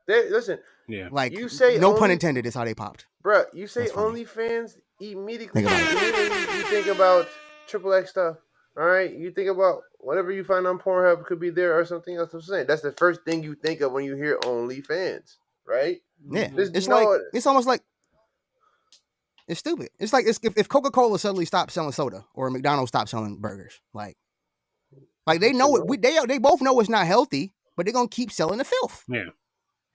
C: Listen.
B: Yeah.
A: Like, you say no pun intended, it's how they popped.
C: Bro, you say OnlyFans, immediately you think about XXX stuff. All right? You think about whatever you find on Pornhub could be there or something else. I'm saying that's the first thing you think of when you hear OnlyFans, right?
A: Yeah. It's almost like it's stupid. It's like if Coca-Cola suddenly stopped selling soda or McDonald's stopped selling burgers. Like they know it. They both know it's not healthy, but they're gonna keep selling the filth.
B: Yeah.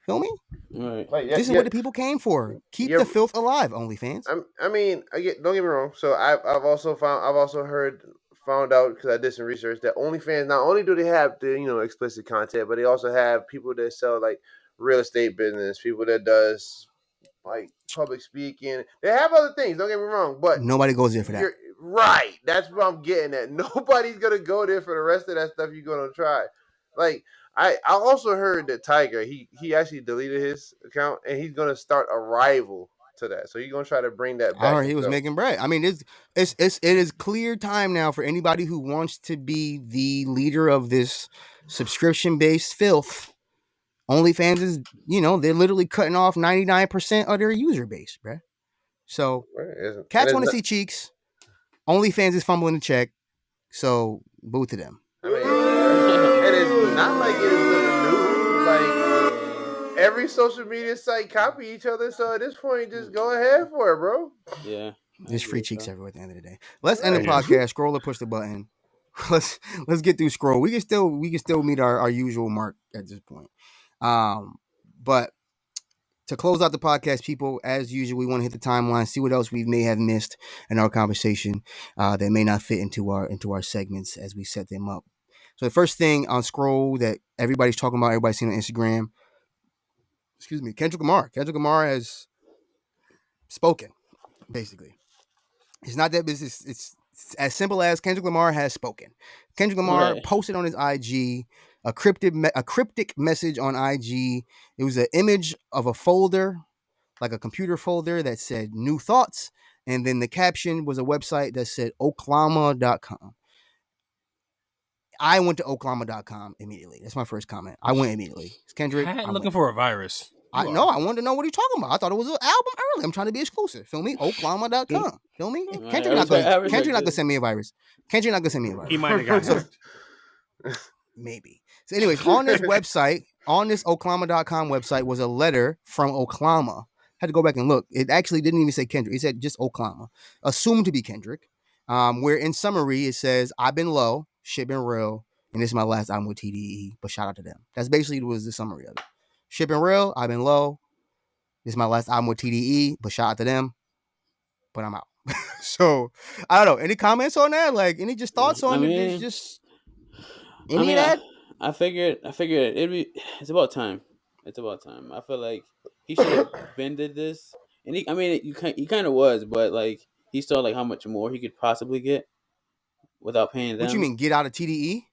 A: Feel me?
D: Right.
A: This is what the people came for. Keep the filth alive, OnlyFans.
C: I mean, don't get me wrong. So I've also found out because I did some research that OnlyFans, not only do they have the explicit content, but they also have people that sell like real estate business, people that does like public speaking. They have other things. Don't get me wrong, but
A: nobody goes there for that.
C: Right. That's what I'm getting at. Nobody's gonna go there for the rest of that stuff you're gonna try. Like I also heard that Tiger he actually deleted his account and he's gonna start a rival to that. So he's gonna try to bring that back.
A: I heard he was making bread. I mean, it is clear time now for anybody who wants to be the leader of this subscription-based filth. OnlyFans is, they're literally cutting off 99% of their user base, bruh. So cats want to see cheeks. OnlyFans is fumbling the check. So boo to them.
C: I mean, not like it is nothing new. Like every social media site copy each other. So at this point, just go ahead for it, bro.
D: Yeah.
A: There's free cheeks everywhere at the end of the day. Let's end the podcast. Scroll or push the button. Let's get through scroll. We can still meet our usual mark at this point. But to close out the podcast, people, as usual, we want to hit the timeline, see what else we may have missed in our conversation that may not fit into our segments as we set them up. So the first thing on scroll that everybody's talking about, everybody's seen on Instagram, Kendrick Lamar. Kendrick Lamar has spoken, basically. It's not that it's as simple as Kendrick Lamar has spoken. Kendrick Lamar posted on his IG a cryptic message on IG. It was an image of a folder, like a computer folder that said new thoughts. And then the caption was a website that said Oklahoma.com. I went to Oklahoma.com immediately. That's my first comment. I went immediately. It's Kendrick.
B: I'm looking for a virus.
A: I wanted to know what he's talking about. I thought it was an album early. I'm trying to be exclusive. Feel me? Oklahoma.com. Feel me? Kendrick not gonna send me a virus. Kendrick not gonna send me a virus.
B: He might have got it.
A: Maybe. So anyways, on this website, on this Oklahoma.com website was a letter from Oklahoma. Had to go back and look. It actually didn't even say Kendrick. It said just Oklahoma. Assumed to be Kendrick. Where in summary it says, I've been low, shit been real, and this is my last album with TDE, but shout out to them. That's basically was the summary of it. Shit been real, I've been low. This is my last album with TDE, but shout out to them. But I'm out. So I don't know. Any comments on that? Like any just thoughts on it? Just any of that?
D: I figured it's about time. It's about time. I feel like he should have bended this. And he kind of was, but like he saw like how much more he could possibly get without paying them.
A: What you mean, get out of TDE?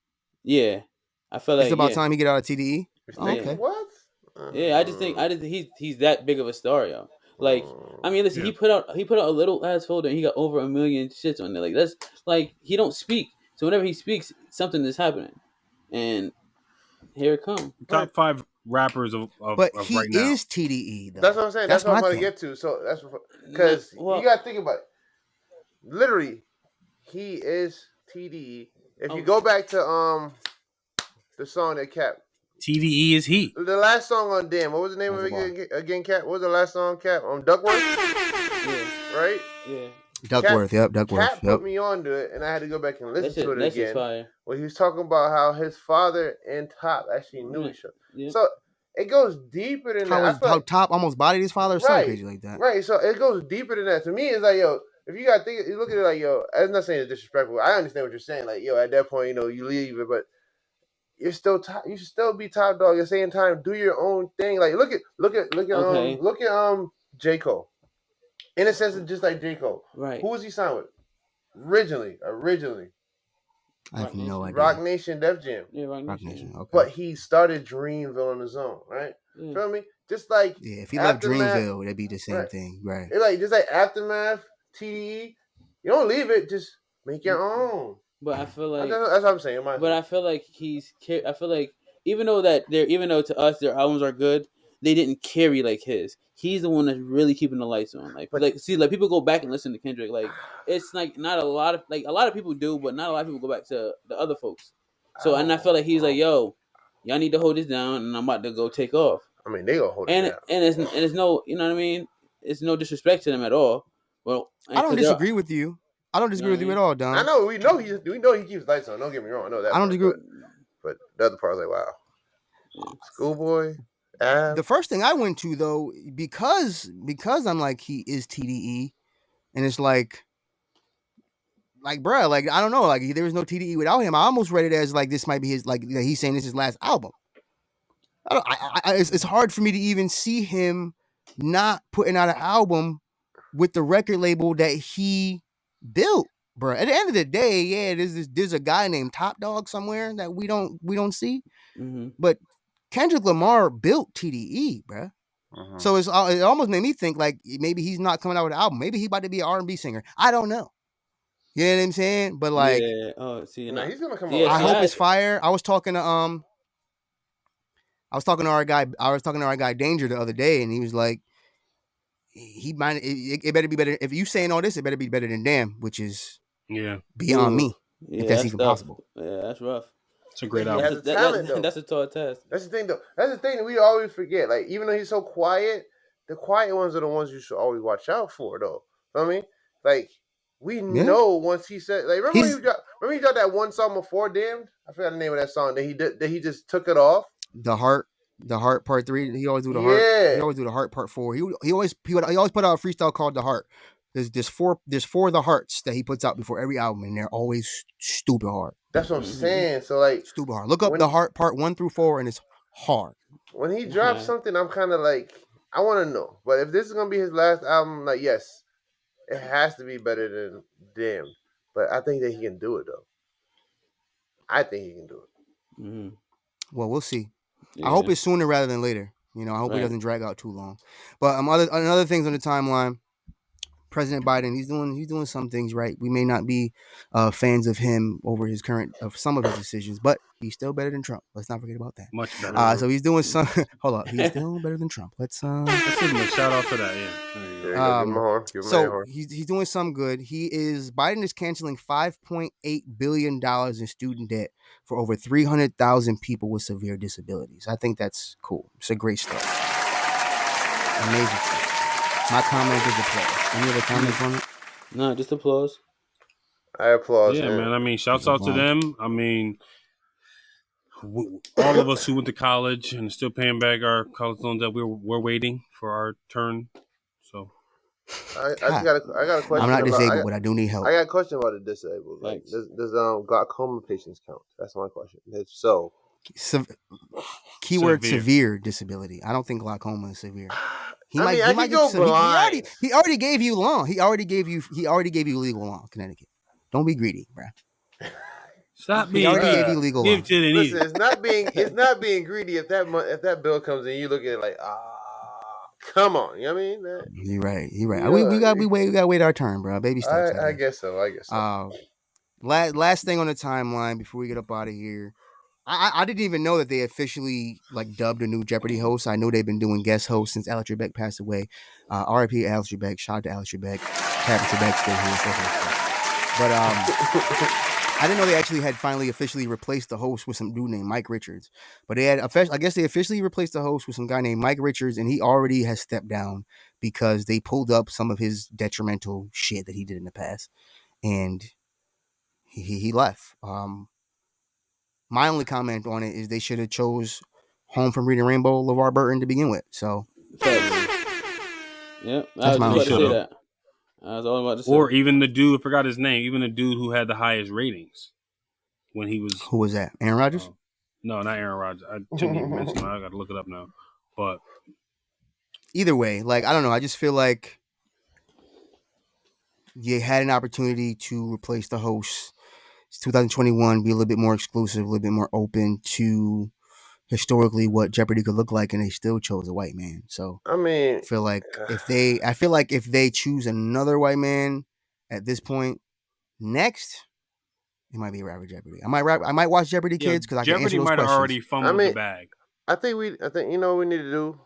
D: Yeah. I feel like
A: it's about time he get out of TDE.
C: Oh, okay. What?
D: Yeah, I just think he's that big of a star, yo. Like, I mean, listen, he put out a little ass folder and he got over 1 million shits on there. Like that's like he don't speak, so whenever he speaks, something is happening, and here it comes.
B: Top 5 rappers of right now.
A: He is TDE though.
C: That's what I'm saying. That's what I'm going to get to. So that's because you got to think about it. Literally, he is TDE. If you go back to the song that Cap.
B: TDE is he.
C: The last song on Damn. What was the name of it again, Cap? What was the last song, Cap? Duckworth?
D: Yeah.
C: Right?
D: Yeah.
A: Duckworth, Duckworth.
C: Cap put me onto it, and I had to go back and listen to it again. Fire. Where he was talking about how his father and Top actually knew each other. Yeah. So it goes deeper than that.
A: How Top almost bodied his father or something crazy like that.
C: Right. So it goes deeper than that. To me, it's like, yo, if you got to think, you look at it like, yo, I'm not saying it's disrespectful. I understand what you're saying. Like, yo, at that point, you leave it, but you're still top. You should still be top dog. At the same time, do your own thing. Like, look at J. Cole. In a sense, it's just like J. Cole.
D: Right.
C: Who was he signed with? Originally.
A: I have no idea.
C: Rock Nation, Def Jam.
D: Yeah, Rock
A: Nation. Okay.
C: But he started Dreamville on his own, right? Yeah. Feel me? Just like
A: if he left Dreamville, it'd be the same thing, right?
C: It's like just like Aftermath, TDE. You don't leave it. Just make your own.
D: But I feel like
C: that's what I'm saying.
D: But I feel like even though to us their albums are good, they didn't carry like his. He's the one that's really keeping the lights on. Like people go back and listen to Kendrick. Like it's like not a lot of people do, but not a lot of people go back to the other folks. So and I feel like he's like, yo, y'all need to hold this down, and I'm about to go take off.
C: I mean, they gonna hold it down.
D: And it's no, you know what I mean? It's no disrespect to them at all. Well,
A: I don't disagree with you. I don't disagree with you at all, Don.
C: I know we know he keeps lights on. Don't get me wrong. I know that.
A: I don't disagree.
C: But the other part, I was like, wow, Schoolboy.
A: The first thing I went to though, because I'm like he is TDE, and it's like bruh, like I don't know, like there was no TDE without him. I almost read it as like this might be his, like he's saying this is his last album. It's hard for me to even see him not putting out an album with the record label that he built, bro. At the end of the day, yeah, there's a guy named Top Dog somewhere that we don't see, but Kendrick Lamar built TDE, bro. So it almost made me think like maybe he's not coming out with an album. Maybe he's about to be an R&B singer. I don't know. You know what I'm saying? But like,
C: he's gonna come out.
A: I hope it's fire. I was talking to our guy Danger the other day, and he was like, he might it better be better if you saying all this. It better be better than Damn, which is beyond me. If that's even possible.
D: Yeah, that's rough.
B: It's a great
C: he
B: album.
C: has a talent though.
D: That's a tall task.
C: That's the thing though. That's the thing that we always forget. Like even though he's so quiet, the quiet ones are the ones you should always watch out for though. You know what I mean? Like we know once he said like remember he dropped that one song before Damned? I forgot the name of that song that he just took it off.
A: The Heart part 3. He always do the Heart. He always do the Heart part 4. He always put out a freestyle called The Heart. There's four of the hearts that he puts out before every album, and they're always stupid hard.
C: That's what I'm saying. So like
A: stupid hard. Look up The Heart part 1 through 4, and it's hard.
C: When he drops something, I'm kind of like I want to know. But if this is gonna be his last album, like yes, it has to be better than Damned. But I think that he can do it though. I think he can do it.
D: Mm-hmm.
A: Well, we'll see. Yeah. I hope it's sooner rather than later. You know, I hope it doesn't drag out too long. But other things on the timeline. President Biden, he's doing some things right. We may not be fans of him over some of his decisions, but he's still better than Trump. Let's not forget about that.
B: Much better.
A: So he's doing some. Hold up, he's still better than Trump. Let's give
B: him a shout out for that.
A: So he's doing some good. Biden is canceling $5.8 billion in student debt for over 300,000 people with severe disabilities. I think that's cool. It's a great start. Amazing stuff. My comment is applause. Any other comments on it?
D: No, just applause.
C: I applaud.
B: Yeah, man. I mean, shouts out to them. I mean, all of us who went to college and still paying back our college loans that we're waiting for our turn. So,
C: I got a question.
A: I'm not disabled, but I do need help.
C: I got a question about the disabled. Like, does glaucoma patients count? That's my question. So,
A: keyword severe disability. I don't think glaucoma is severe. He
C: might go blind.
A: He already gave you law. He already gave you legal law, Connecticut. Don't be greedy, bro.
B: Stop being.
A: He already gave you legal law.
C: Listen, it's not being greedy if that bill comes in, you look at it like, come on. You know what I mean?
A: You're right. We gotta wait our turn, bro. Baby steps.
C: I guess so.
A: Last thing on the timeline before we get up out of here. I didn't even know that they officially dubbed a new Jeopardy host. I know they've been doing guest hosts since Alex Trebek passed away. R.I.P. Alex Trebek. Shout out to Alex Trebek. Captain Trebek still here. But I didn't know they actually had finally officially replaced the host with some dude named Mike Richards. But they had I guess they officially replaced the host with some guy named Mike Richards, and he already has stepped down because they pulled up some of his detrimental shit that he did in the past, and he left. My only comment on it is they should have chose Home from Reading Rainbow, LeVar Burton, to begin with. So,
D: yeah, I was about to say that. I was all about to say.
B: Or even the dude, I forgot his name. Even the dude who had the highest ratings when he was.
A: Who was that? Aaron Rodgers?
B: No, not Aaron Rodgers. I shouldn't even mention him. I got to look it up now. But
A: either way, I don't know. I just feel like you had an opportunity to replace the host. It's 2021, be a little bit more exclusive, a little bit more open to historically what Jeopardy could look like, and they still chose a white man. So
C: I mean,
A: I feel like if they choose another white man at this point, next it might be a rapper Jeopardy. I might watch Jeopardy Kids because I can answer those questions.
B: Jeopardy might have already fumbled the bag.
C: I think you know what we need to do.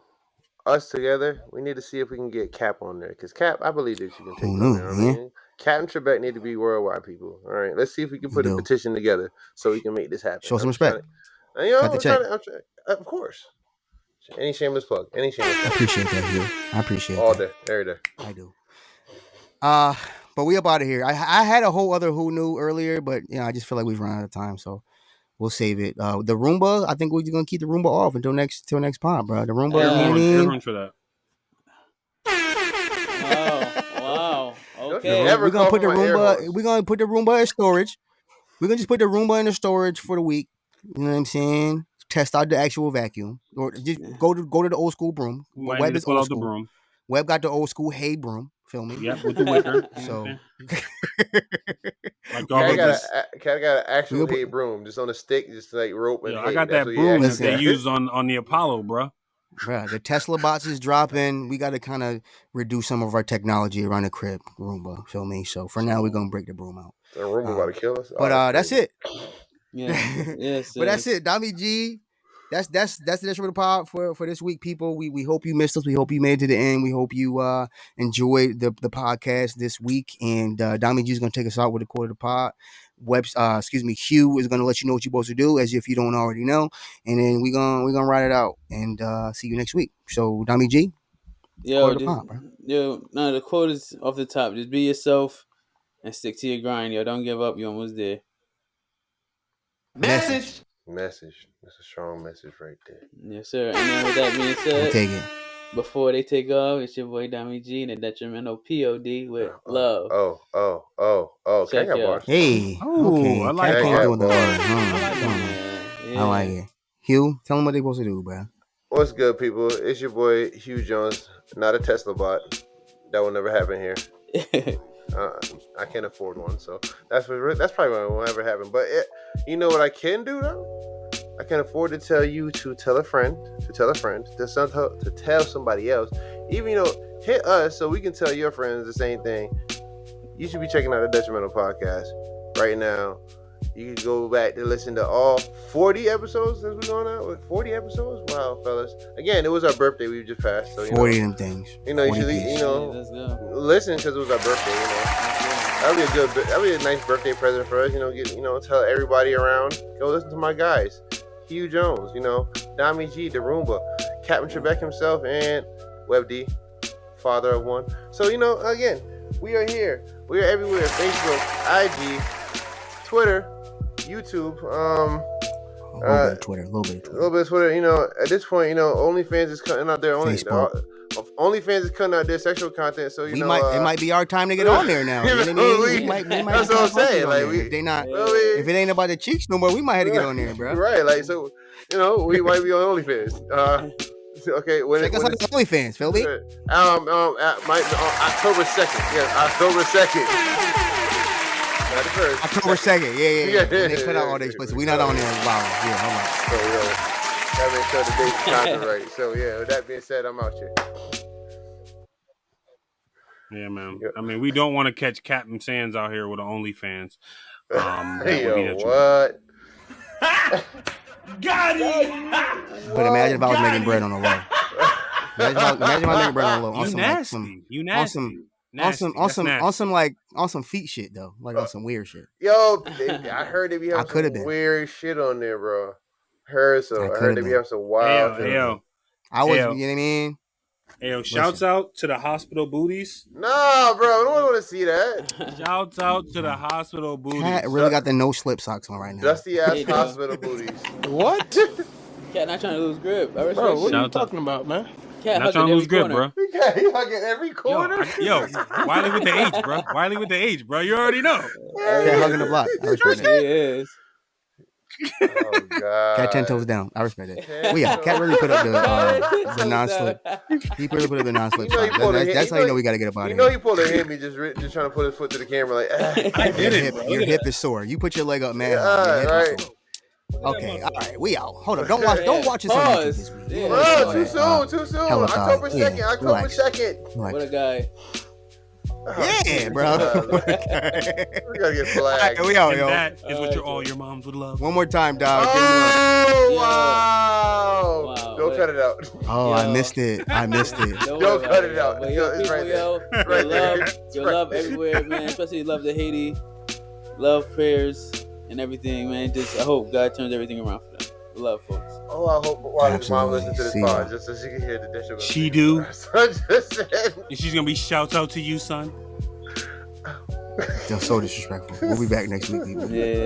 C: Us together, we need to see if we can get Cap on there because Cap, I believe that she can take it on there. I mean, Cap and Trebek need to be worldwide people. All right, let's see if we can put a petition together so we can make this happen.
A: Show some respect.
C: Of course. Any shameless plug. I
A: appreciate that, Hugh. I appreciate
C: all
A: that.
C: Every day.
A: I do. But we up out of here. I had a whole other who knew earlier, but I just feel like we've run out of time, so we'll save it. The Roomba, I think we're gonna keep the Roomba off until next pod, bro. The Roomba.
B: Everyone for that.
D: Wow. Okay.
A: We're gonna put the Roomba. We're gonna put the Roomba in storage. We're gonna just put the Roomba in the storage for the week. You know what I'm saying? Test out the actual vacuum, or just go to the old school broom.
B: Web is old school. Broom.
A: Web got the old school Hey broom. Feel me?
B: Yep, with the wicker.
A: So,
C: Cat got an actual Hey broom, just on a stick, just like rope. And
B: I got that broom that they use on the Apollo, bro.
A: Bruh, the Tesla bots is dropping. We got to kind of reduce some of our technology around the crib, Roomba. Feel me? So for now, we're gonna break the broom out.
C: The Roomba about to kill us.
A: But that's it.
D: Yeah. Yes.
A: But that's it. Dommy G, that's the Detrimental Pod for this week, people. We hope you missed us. We hope you made it to the end. We hope you enjoyed the podcast this week. And Dommy G is gonna take us out with a quarter of the pod. Hugh is gonna let you know what you're supposed to do, as if you don't already know. And then we're gonna write it out and see you next week. So Dommy G,
D: the quote is off the top. Just be yourself and stick to your grind, yo. Don't give up. You're almost there.
C: Message. That's a strong message right there.
D: Yes, sir. And then with that being said,
A: take it.
D: Before they take off, it's your boy Dommy G and the Detrimental POD with love.
C: Check out bars.
A: Hey, okay. I like I like it. Hugh, tell them what they supposed to do, bro.
C: What's good, people? It's your boy Hugh Jones, not a Tesla bot. That will never happen here. I can't afford one, so that's probably what will never happen. But you know what I can do though? I can afford to tell you to tell a friend, to tell somebody else. Even hit us so we can tell your friends the same thing. You should be checking out the Detrimental podcast right now. You can go back to listen to all 40 episodes since we're going out with 40 episodes. Wow, fellas! Again, it was our birthday. We just passed, so
A: 40 of them things.
C: You should listen because it was our birthday. That'd be a nice birthday present for us. Tell everybody around. Go listen to my guys. Hugh Jones, Dommy G, the Roomba, Captain Trebek himself, and Web D, father of one. So, again, we are here. We are everywhere. Facebook, IG, Twitter, YouTube.
A: A little bit of Twitter.
C: At this point, OnlyFans is cutting out their OnlyFans is cutting out their sexual content, so it
A: might be our time to get on there now. You know what I mean?
C: That's what I'm saying.
A: If it ain't about the cheeks no more, we might have to get on there, bro.
C: Right? We might be on OnlyFans. Okay,
A: check us out on OnlyFans, Philby.
C: October 2nd. Yeah, October 2nd.
A: October 2nd. Yeah. When they put out all these places, we not on there. Wow. Yeah, hold on.
C: That makes sure the date's content right. So with that being said, I'm out here.
B: Yeah, man. I mean, we don't want to catch Captain Sands out here with the OnlyFans.
C: What?
E: Got it.
A: But imagine if I was making bread on the low. Imagine if I was making bread on the low.
B: You nasty.
A: On some feet shit though, on some weird shit.
C: Yo, I heard they be having some weird shit on there, bro. I heard they be having some wild.
A: I was, you know what I mean?
B: Hey, shouts out to the hospital booties.
C: Nah, bro, I don't want to see that.
B: Shouts out to the hospital booties.
A: Cat really got the no slip socks on right now.
C: Dusty ass hospital booties.
E: What?
D: Cat not trying to lose grip.
E: Bro, what are you talking about, man?
D: Cat
B: not trying to lose grip, bro.
C: He hugging every corner.
B: Wiley with the H, bro. You already know.
A: Cat hugging the block. I respect that.
D: He is.
C: Oh God.
A: Cat 10 toes down. I respect it. Well, yeah, Cat really put up the non-slip. He really put up the non-slip. That's how you know we got to get up out of here.
C: He pulled a hit me just trying to put his foot to the camera like.
B: I did it.
A: Your hip is sore. You put your leg up, man.
C: Right.
A: Okay, all right, we out. Hold up, don't watch this on YouTube this week.
C: Yeah. Too soon. October 2nd.
D: What a guy.
A: Yeah, bro.
C: We gotta get flagged.
A: We out, yo.
B: That is what all your moms would love.
A: One more time, dog.
C: Wow. Don't cut it out.
A: Oh, I missed it.
C: Don't cut it out. It's right there.
D: Your love everywhere, man. Especially love to Haiti. Love, prayers, and everything, man. I hope God turns everything around for them. Love, folks.
C: Oh, I hope his mom listens to this pod just so she can hear the dish.
B: She do. And she's gonna be shouts out to you, son.
A: They're so disrespectful. We'll be back next week, people.
D: Yeah.